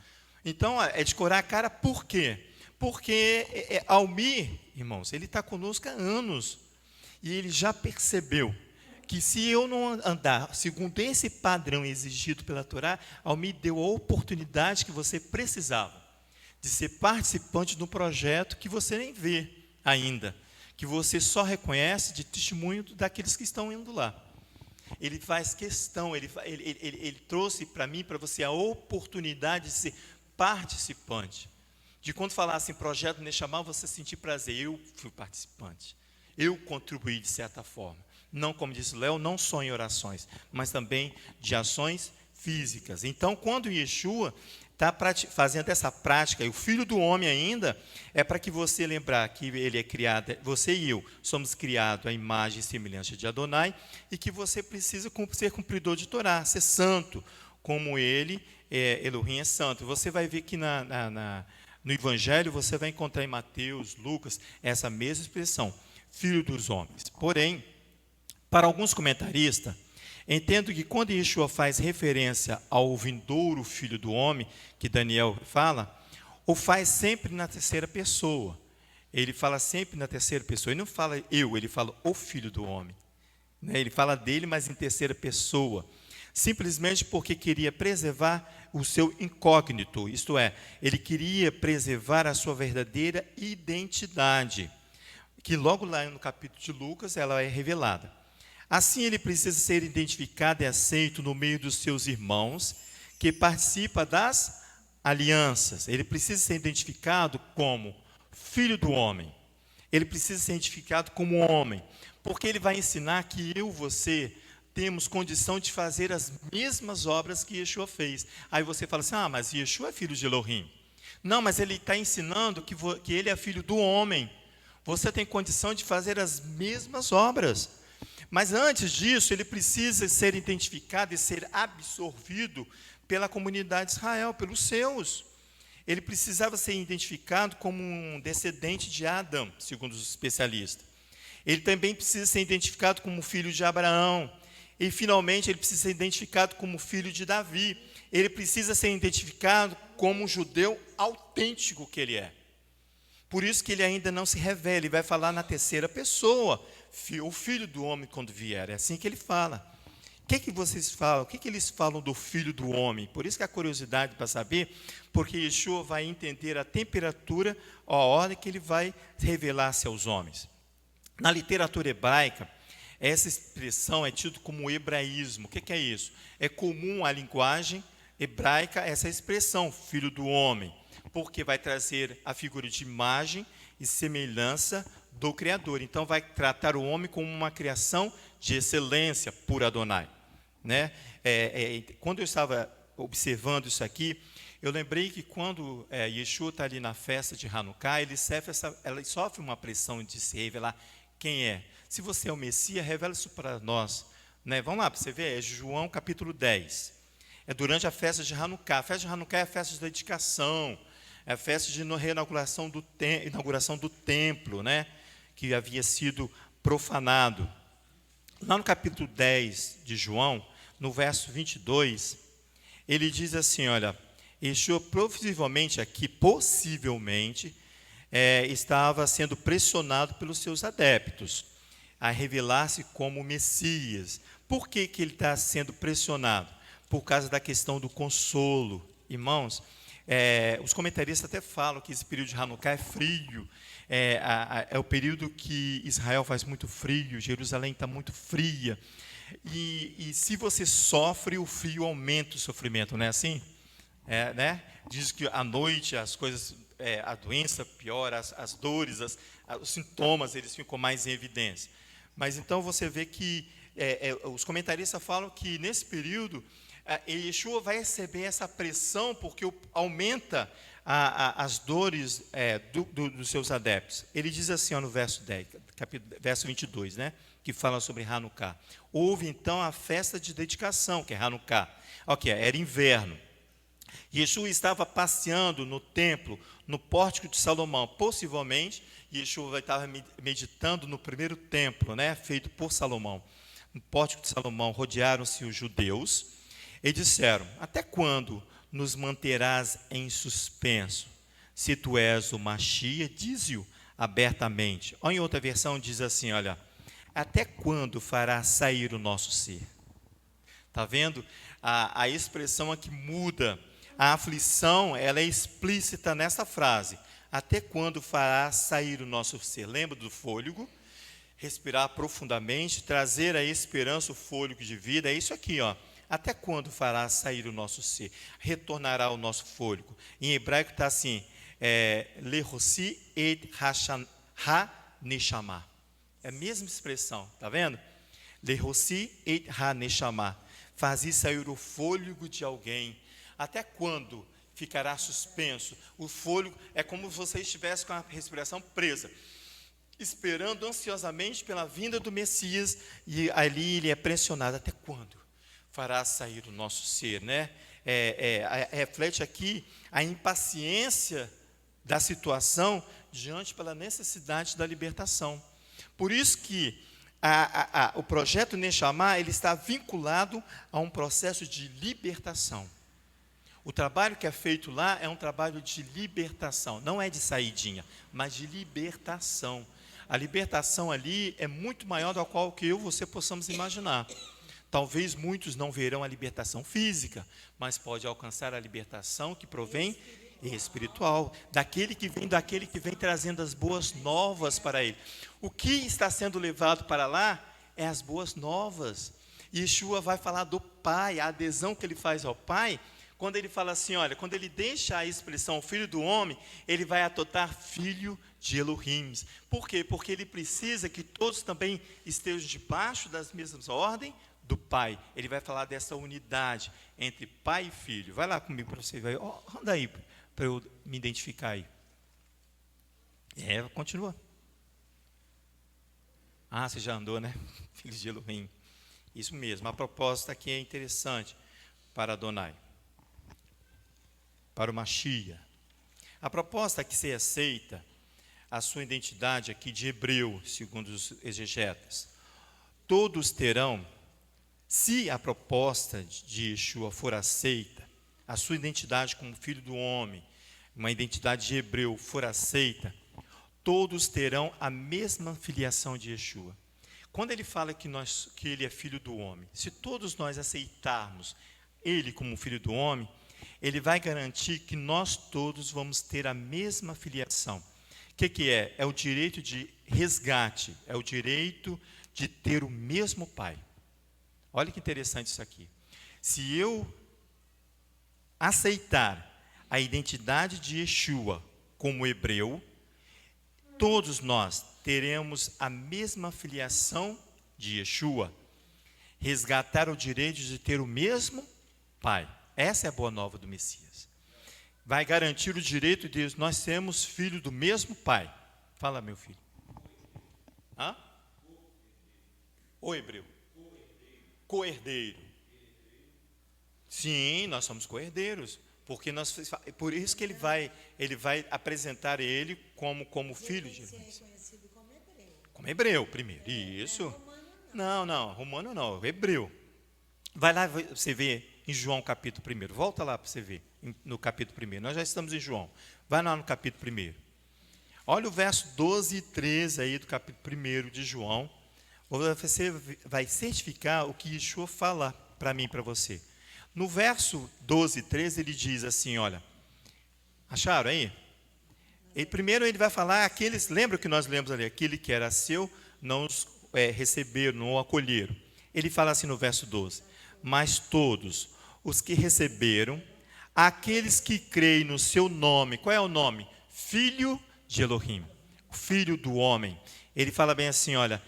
Então, é de corar a cara por quê? Porque Almir, irmãos, ele está conosco há anos. E ele já percebeu que se eu não andar segundo esse padrão exigido pela Torá, Almir deu a oportunidade que você precisava de ser participante de um projeto que você nem vê ainda, que você só reconhece de testemunho daqueles que estão indo lá. Ele faz questão, ele trouxe para mim, para você, a oportunidade de ser participante. De quando falasse em projeto Neshama, você sentir prazer. Eu fui participante. Eu contribuí de certa forma. Não, como disse Léo, não só em orações, mas também de ações físicas. Então, quando Yeshua está fazendo essa prática, e o Filho do Homem ainda, é para que você lembrar que ele é criado, você e eu somos criados à imagem e semelhança de Adonai, e que você precisa ser cumpridor de Torá, ser santo, como ele, Elohim é santo. Você vai ver que no Evangelho, você vai encontrar em Mateus, Lucas, essa mesma expressão, Filho dos Homens. Porém, para alguns comentaristas, entendo que quando Yeshua faz referência ao vindouro Filho do Homem, que Daniel fala, o faz sempre na terceira pessoa. Ele fala sempre na terceira pessoa. Ele não fala eu, ele fala o Filho do Homem. Ele fala dele, mas em terceira pessoa. Simplesmente porque queria preservar o seu incógnito, isto é, ele queria preservar a sua verdadeira identidade, que logo lá no capítulo de Lucas ela é revelada. Assim, ele precisa ser identificado e aceito no meio dos seus irmãos, que participa das alianças. Ele precisa ser identificado como Filho do Homem. Ele precisa ser identificado como homem, porque ele vai ensinar que eu e você temos condição de fazer as mesmas obras que Yeshua fez. Aí você fala assim, mas Yeshua é filho de Elohim. Não, mas ele está ensinando que ele é filho do homem. Você tem condição de fazer as mesmas obras. Mas antes disso, ele precisa ser identificado e ser absorvido pela comunidade de Israel, pelos seus. Ele precisava ser identificado como um descendente de Adão, segundo os especialistas. Ele também precisa ser identificado como filho de Abraão. E, finalmente, ele precisa ser identificado como filho de Davi. ele precisa ser identificado como um judeu autêntico que ele é. Por isso que ele ainda não se revela, ele vai falar na terceira pessoa, o filho do homem quando vier, é assim que ele fala. O que vocês falam? O que eles falam do filho do homem? Por isso que a curiosidade para saber, porque Yeshua vai entender a temperatura, a hora que ele vai revelar-se aos homens. Na literatura hebraica, essa expressão é tida como hebraísmo. O que é isso? É comum à linguagem hebraica essa expressão, filho do homem, porque vai trazer a figura de imagem e semelhança do Criador. Então, vai tratar o homem como uma criação de excelência por Adonai. Né? Quando eu estava observando isso aqui, eu lembrei que quando Yeshua está ali na festa de Hanukkah, ele sofre uma pressão de se revelar quem é. Se você é o Messias, revela isso para nós. Né? Vamos lá, para você ver, é João capítulo 10. É durante a festa de Hanukkah. A festa de Hanukkah é a festa de dedicação, é a festa de reinauguração do templo, né? Que havia sido profanado. Lá no capítulo 10 de João, no verso 22, ele diz assim, olha, Yeshua possivelmente estava sendo pressionado pelos seus adeptos a revelar-se como Messias. Por que ele está sendo pressionado? Por causa da questão do consolo. Irmãos, os comentaristas até falam que esse período de Hanukkah é frio, é o período que Israel faz muito frio, Jerusalém está muito fria, e se você sofre, o frio aumenta o sofrimento, não é assim? Né? Diz que à noite as coisas, a doença piora, as dores, os sintomas, eles ficam mais em evidência. Mas então você vê que os comentaristas falam que nesse período Yeshua vai receber essa pressão porque aumenta as dores dos seus adeptos. Ele diz assim no verso 10, verso 22, né, que fala sobre Hanukkah. Houve então a festa de dedicação, que é Hanukkah. Era inverno. Yeshua estava passeando no templo, no pórtico de Salomão. Possivelmente, Yeshua estava meditando no primeiro templo, né, feito por Salomão. No pórtico de Salomão rodearam-se os judeus e disseram: até quando nos manterás em suspenso? Se tu és o Mashiach, dize-o abertamente. Ou em outra versão diz assim, olha, até quando farás sair o nosso ser? Está vendo? A expressão aqui muda. A aflição, ela é explícita nessa frase. Até quando farás sair o nosso ser? Lembra do fôlego? Respirar profundamente, trazer a esperança, o fôlego de vida. É isso aqui, ó. Até quando farás sair o nosso ser? Retornará o nosso fôlego. Em hebraico está assim, Lehossi et ha-neshama. É a mesma expressão, está vendo? Lehossi et ha-neshama. Fazer sair o fôlego de alguém. Até quando ficará suspenso? O fôlego é como se você estivesse com a respiração presa, esperando ansiosamente pela vinda do Messias, e ali ele é pressionado. Até quando fará sair o nosso ser, né? Reflete aqui a impaciência da situação diante pela necessidade da libertação. Por isso que o projeto Neshama, ele está vinculado a um processo de libertação. O trabalho que é feito lá é um trabalho de libertação, não é de saidinha, mas de libertação. A libertação ali é muito maior do qual que eu e você possamos imaginar. Talvez muitos não verão a libertação física, mas pode alcançar a libertação que provém espiritual, daquele que vem trazendo as boas novas para ele. O que está sendo levado para lá é as boas novas. Yeshua vai falar do Pai, a adesão que ele faz ao Pai, quando ele fala assim, olha, quando ele deixa a expressão filho do homem, ele vai adotar filho de Elohim. Por quê? Porque ele precisa que todos também estejam debaixo das mesmas ordens do Pai. Ele vai falar dessa unidade entre Pai e Filho. Vai lá comigo para você ver. Anda aí para eu me identificar aí. Continua. Você já andou, né? Filho de Elohim. Isso mesmo. A proposta aqui é interessante para Adonai, para o Mashiach. A proposta que se aceita a sua identidade aqui de hebreu, segundo os exegetas. Todos terão, se a proposta de Yeshua for aceita, a sua identidade como filho do homem, uma identidade de hebreu, for aceita, todos terão a mesma filiação de Yeshua. Quando ele fala que ele é filho do homem, se todos nós aceitarmos ele como filho do homem, ele vai garantir que nós todos vamos ter a mesma filiação. O que é? É o direito de resgate, é o direito de ter o mesmo pai. Olha que interessante isso aqui. Se eu aceitar a identidade de Yeshua como hebreu, todos nós teremos a mesma filiação de Yeshua, resgatar o direito de ter o mesmo pai. Essa é a boa nova do Messias. Vai garantir o direito de nós sermos filhos do mesmo pai. Fala, meu filho. Hã? O hebreu. Co-herdeiro. Sim, nós somos co-herdeiros. Porque por isso que ele vai apresentar ele como filho de Deus. Como hebreu primeiro. Isso. Não, romano não, hebreu. Vai lá, você vê em João capítulo 1. Volta lá para você ver no capítulo 1. Nós já estamos em João. Vai lá no capítulo 1. Olha o verso 12 e 13 aí do capítulo 1 de João. Você vai certificar o que Yeshua fala para mim e para você. No verso 12 e 13 ele diz assim, olha, acharam aí? Primeiro ele vai falar aqueles, lembra que nós lemos ali, aquele que era seu, não os receberam, não o acolheram. Ele fala assim no verso 12, mas todos os que receberam, aqueles que creem no seu nome, qual é o nome? Filho de Elohim, filho do homem. Ele fala bem assim, olha,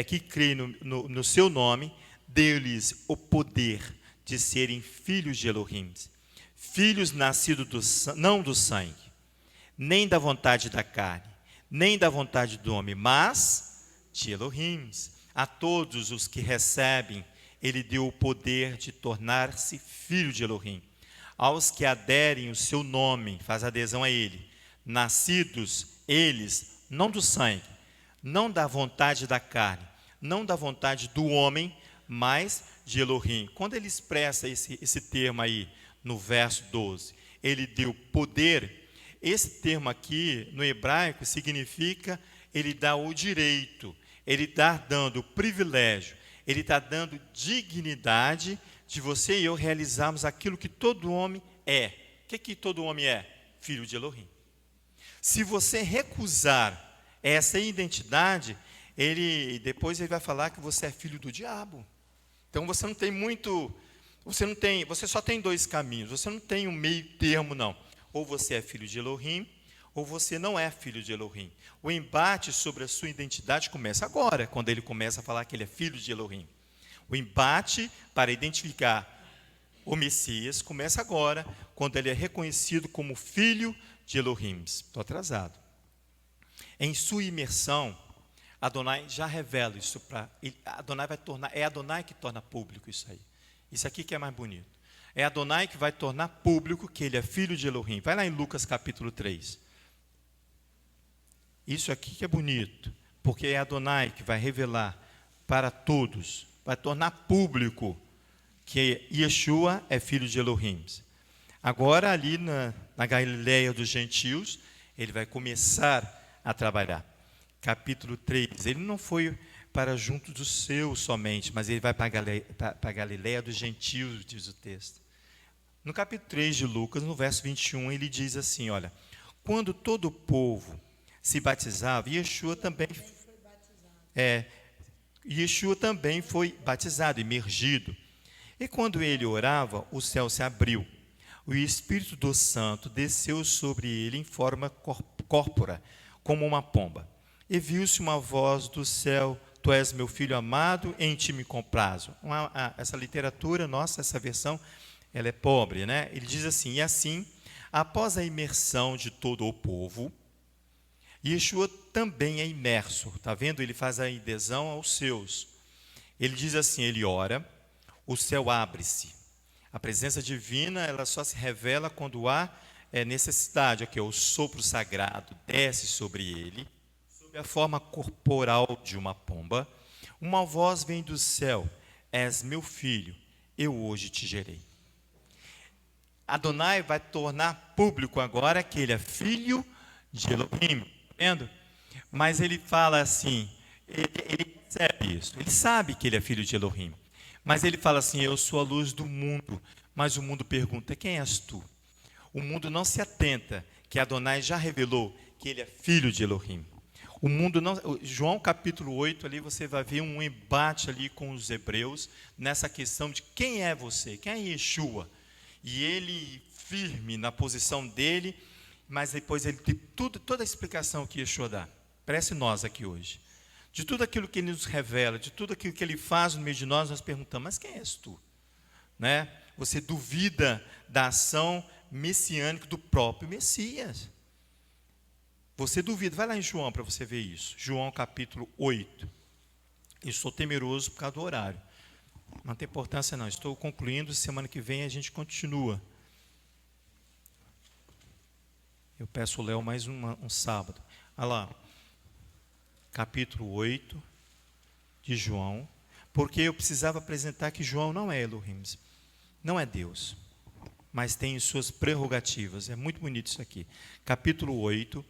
que creem no seu nome, deu-lhes o poder de serem filhos de Elohim, filhos nascidos não do sangue, nem da vontade da carne, nem da vontade do homem, mas de Elohim. A todos os que recebem, ele deu o poder de tornar-se filho de Elohim. Aos que aderem o seu nome, faz adesão a ele, nascidos eles, não do sangue, não da vontade da carne, não da vontade do homem, mas de Elohim. Quando ele expressa esse termo aí, no verso 12, ele deu poder. Esse termo aqui, no hebraico, significa, ele dá o direito, ele está dando o privilégio, ele está dando dignidade de você e eu realizarmos aquilo que todo homem é. O que todo homem é? Filho de Elohim. Se você recusar essa identidade, depois ele vai falar que você é filho do diabo. Então você não tem você só tem dois caminhos, você não tem um meio termo não. Ou você é filho de Elohim, ou você não é filho de Elohim. O embate sobre a sua identidade começa agora, quando ele começa a falar que ele é filho de Elohim. O embate para identificar o Messias começa agora, quando ele é reconhecido como filho de Elohim. Estou atrasado. Em sua imersão, Adonai já revela isso para ele. Adonai vai tornar, é Adonai que torna público isso aí. Isso aqui que é mais bonito. É Adonai que vai tornar público que ele é filho de Elohim. Vai lá em Lucas capítulo 3. Isso aqui que é bonito, porque é Adonai que vai revelar para todos, vai tornar público que Yeshua é filho de Elohim. Agora ali na Galileia dos gentios, ele vai começar a trabalhar. Capítulo 3, ele não foi para junto dos seus somente, mas ele vai para a Galileia dos gentios, diz o texto. No capítulo 3 de Lucas, no verso 21, ele diz assim, olha, quando todo o povo se batizava, Yeshua também foi batizado, imergido. E quando ele orava, o céu se abriu. O Espírito do Santo desceu sobre ele em forma corpórea, como uma pomba. E viu-se uma voz do céu, tu és meu filho amado, em ti me comprazo. Essa literatura nossa, essa versão, ela é pobre, né? Ele diz assim, e assim, após a imersão de todo o povo, Yeshua também é imerso, está vendo? Ele faz a adesão aos seus. Ele diz assim, ele ora, o céu abre-se. A presença divina, ela só se revela quando há necessidade, aqui, o sopro sagrado desce sobre ele, sob a forma corporal de uma pomba. Uma voz vem do céu, és meu filho, eu hoje te gerei. Adonai vai tornar público agora que ele é filho de Elohim, tá vendo? Mas ele fala assim, ele percebe isso, ele sabe que ele é filho de Elohim, mas ele fala assim, eu sou a luz do mundo, mas o mundo pergunta, quem és tu? O mundo não se atenta que Adonai já revelou que ele é filho de Elohim. O mundo não, João capítulo 8, ali você vai ver um embate ali com os hebreus, nessa questão de quem é você, quem é Yeshua? E ele firme na posição dele, mas depois ele tem toda a explicação que Yeshua dá. Parece nós aqui hoje. De tudo aquilo que ele nos revela, de tudo aquilo que ele faz no meio de nós perguntamos, mas quem és tu? Né? Você duvida da ação messiânica do próprio Messias. Você duvida, vai lá em João para você ver isso. João capítulo 8. Eu sou temeroso por causa do horário. Não tem importância não, estou concluindo, semana que vem a gente continua. Eu peço ao Léo mais um sábado. Olha lá, capítulo 8 de João, porque eu precisava apresentar que João não é Elohim, não é Deus, mas tem suas prerrogativas. É muito bonito isso aqui. Capítulo 8,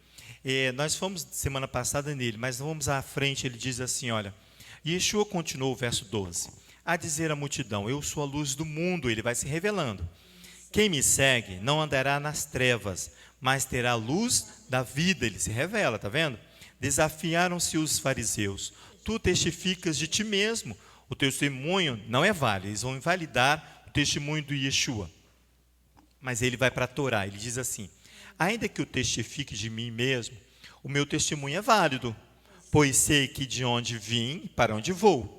nós fomos semana passada nele, mas vamos à frente, ele diz assim, olha, Yeshua continuou o verso 12. A dizer à multidão, eu sou a luz do mundo, ele vai se revelando. Quem me segue não andará nas trevas, mas terá a luz da vida, ele se revela, está vendo? Desafiaram-se os fariseus, tu testificas de ti mesmo, o teu testemunho não é válido, eles vão invalidar o testemunho do Yeshua. Mas ele vai para a Torá, ele diz assim, ainda que eu testifique de mim mesmo, o meu testemunho é válido, pois sei que de onde vim e para onde vou.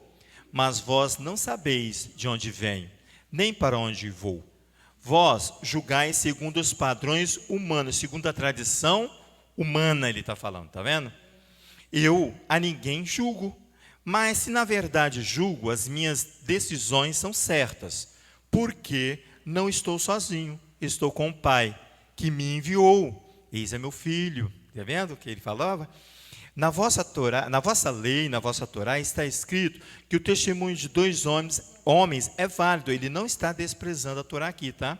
Mas vós não sabeis de onde venho, nem para onde vou. Vós julgais segundo os padrões humanos, segundo a tradição humana, ele está falando, está vendo? Eu a ninguém julgo, mas se na verdade julgo, as minhas decisões são certas, porque não estou sozinho, estou com o Pai, que me enviou. Eis é meu filho, está vendo o que ele falava? Na vossa Torá, na vossa lei, na vossa Torá, está escrito que o testemunho de dois homens é válido. Ele não está desprezando a Torá aqui, tá?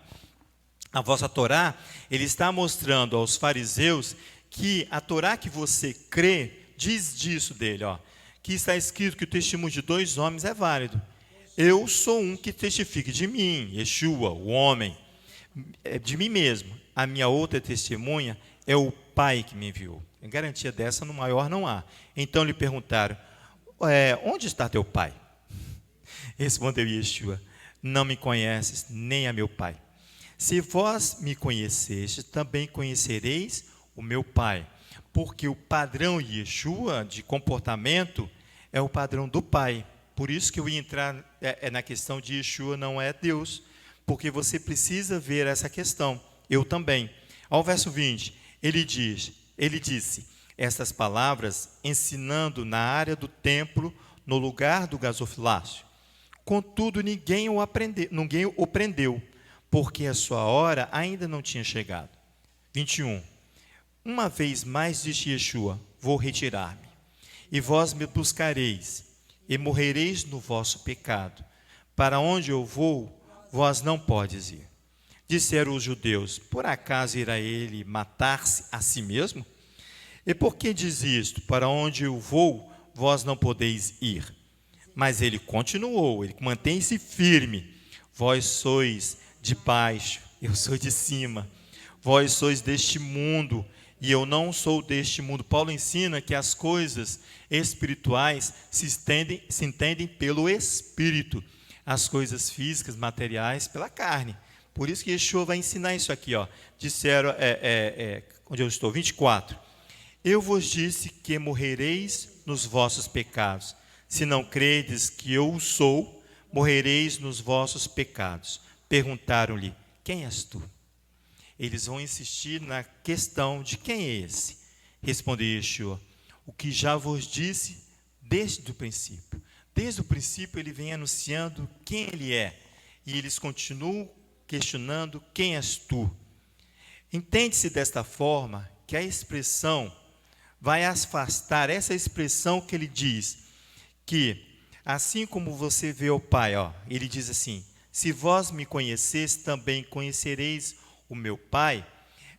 A vossa Torá, ele está mostrando aos fariseus que a Torá que você crê, diz disso dele, ó, que está escrito que o testemunho de dois homens é válido. Eu sou um que testifique de mim, Yeshua, o homem, de mim mesmo. A minha outra testemunha é o Pai que me enviou. Garantia dessa no maior não há. Então lhe perguntaram, onde está teu pai? Respondeu Yeshua, não me conheces, nem a meu pai. Se vós me conhecestes, também conhecereis o meu pai. Porque o padrão Yeshua de comportamento é o padrão do pai. Por isso que eu ia entrar na questão de Yeshua não é Deus. Porque você precisa ver essa questão. Eu também. Ao verso 20, ele disse estas palavras ensinando na área do templo, no lugar do gasofilácio. Contudo, ninguém o prendeu, porque a sua hora ainda não tinha chegado. 21. Uma vez mais disse Yeshua, vou retirar-me, e vós me buscareis, e morrereis no vosso pecado. Para onde eu vou, vós não podes ir. Disseram os judeus, por acaso irá ele matar-se a si mesmo? E por que diz isto? Para onde eu vou, vós não podeis ir. Mas ele continuou, ele mantém-se firme. Vós sois de baixo, eu sou de cima. Vós sois deste mundo, e eu não sou deste mundo. Paulo ensina que as coisas espirituais se entendem pelo Espírito. As coisas físicas, materiais, pela carne. Por isso que Yeshua vai ensinar isso aqui, ó. Disseram, onde eu estou, 24. Eu vos disse que morrereis nos vossos pecados. Se não credes que eu sou, morrereis nos vossos pecados. Perguntaram-lhe, quem és tu? Eles vão insistir na questão de quem é esse. Respondeu Yeshua, o que já vos disse desde o princípio. Desde o princípio ele vem anunciando quem ele é. E eles continuam questionando quem és tu. Entende-se desta forma que a expressão vai afastar essa expressão que ele diz, que assim como você vê o Pai, ó, ele diz assim, Se vós me conheceis, também conhecereis o meu Pai.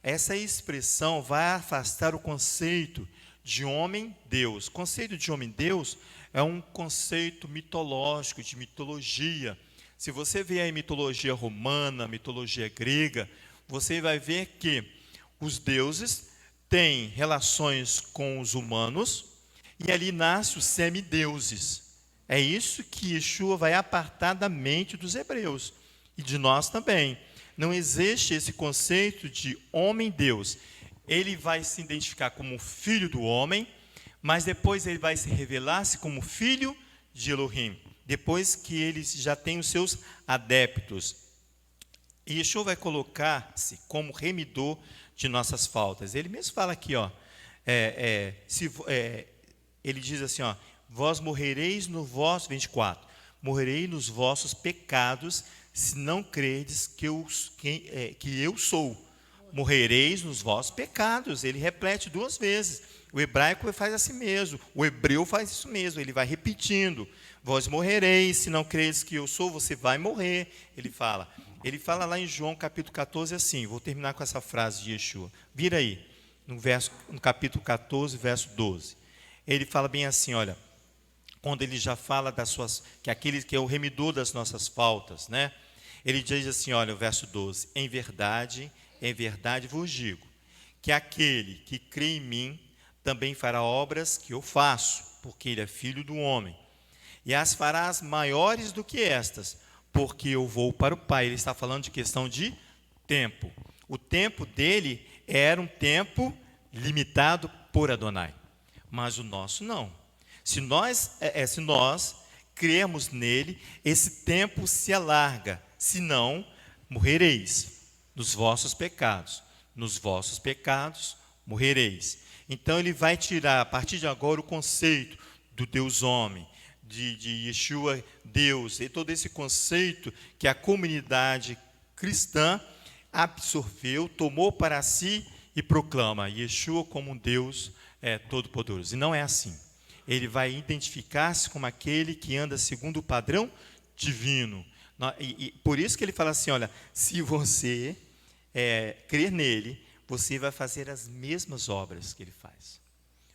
Essa expressão vai afastar o conceito de homem-deus. O conceito de homem-deus é um conceito mitológico, de mitologia. Se você vê a mitologia romana, a mitologia grega, você vai ver que os deuses têm relações com os humanos e ali nascem os semideuses. É isso que Yeshua vai apartar da mente dos hebreus e de nós também. Não existe esse conceito de homem-deus. Ele vai se identificar como filho do homem, mas depois ele vai se revelar-se como filho de Elohim, depois que ele já tem os seus adeptos. E Yeshua vai colocar-se como remidor de nossas faltas. Ele mesmo fala aqui, ele diz assim, vós morrereis no vosso, 24, morrerei nos vossos pecados, se não credes que eu sou. Morrereis nos vossos pecados. Ele repete 2 vezes. O hebraico faz assim mesmo, o hebreu faz isso mesmo, ele vai repetindo. Vós morrereis, se não credes que eu sou, você vai morrer. Ele fala lá em João capítulo 14 assim, vou terminar com essa frase de Yeshua. Vira aí, no capítulo 14, verso 12. Ele fala bem assim, olha, quando ele já fala que aquele que é o remidor das nossas faltas, né? Ele diz assim, olha, o verso 12, em verdade vos digo, que aquele que crê em mim também fará obras que eu faço, porque ele é filho do homem. E as farás maiores do que estas, porque eu vou para o Pai. Ele está falando de questão de tempo. O tempo dele era um tempo limitado por Adonai, mas o nosso não. Se nós cremos nele, esse tempo se alarga, senão morrereis nos vossos pecados. Nos vossos pecados morrereis. Então ele vai tirar, a partir de agora, o conceito do Deus homem, de Yeshua Deus, e todo esse conceito que a comunidade cristã absorveu, tomou para si e proclama Yeshua como um Deus todo-poderoso. E não é assim. Ele vai identificar-se como aquele que anda segundo o padrão divino. E por isso que ele fala assim, olha, se você crer nele, você vai fazer as mesmas obras que ele faz.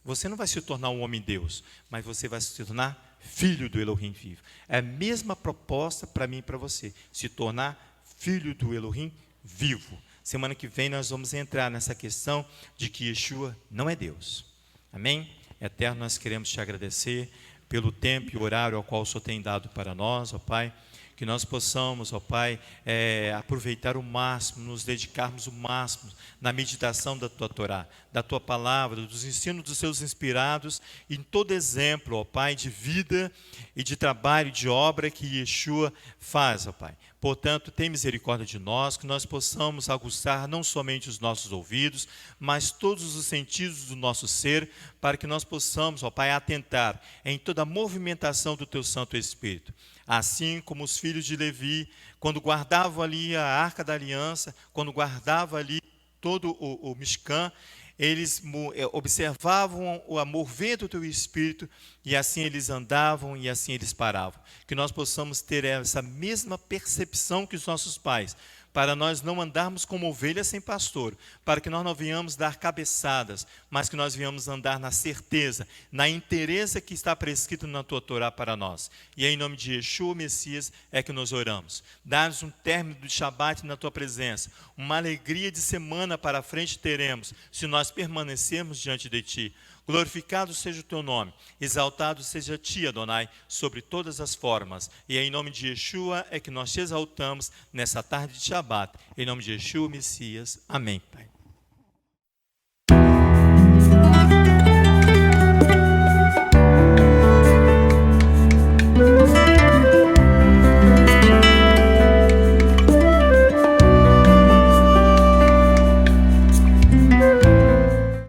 Você não vai se tornar um homem-deus, mas você vai se tornar filho do Elohim vivo. É a mesma proposta para mim e para você, se tornar filho do Elohim vivo. Semana que vem nós vamos entrar nessa questão de que Yeshua não é Deus. Amém? Eterno, nós queremos te agradecer pelo tempo e horário ao qual o Senhor tem dado para nós, ó Pai. Que nós possamos, ó Pai, aproveitar o máximo, nos dedicarmos o máximo na meditação da Tua Torá, da Tua Palavra, dos ensinos dos Seus inspirados, em todo exemplo, ó Pai, de vida e de trabalho, de obra que Yeshua faz, ó Pai. Portanto, tem misericórdia de nós, que nós possamos aguçar não somente os nossos ouvidos, mas todos os sentidos do nosso ser, para que nós possamos, ó Pai, atentar em toda a movimentação do Teu Santo Espírito. Assim como os filhos de Levi, quando guardavam ali a Arca da Aliança, quando guardavam ali todo o Mishkan, eles observavam o mover do Teu Espírito, e assim eles andavam e assim eles paravam. Que nós possamos ter essa mesma percepção que os nossos pais, para nós não andarmos como ovelhas sem pastor, para que nós não venhamos dar cabeçadas, mas que nós venhamos andar na certeza, na inteireza que está prescrito na Tua Torá para nós. E em nome de Yeshua, Messias, é que nós oramos. Dá-nos um término do Shabat na Tua presença, uma alegria de semana para a frente teremos, se nós permanecermos diante de Ti. Glorificado seja o Teu nome, exaltado seja Ti, Adonai, sobre todas as formas. E em nome de Yeshua é que nós te exaltamos nessa tarde de Shabat. Em nome de Yeshua, Messias. Amém, Pai.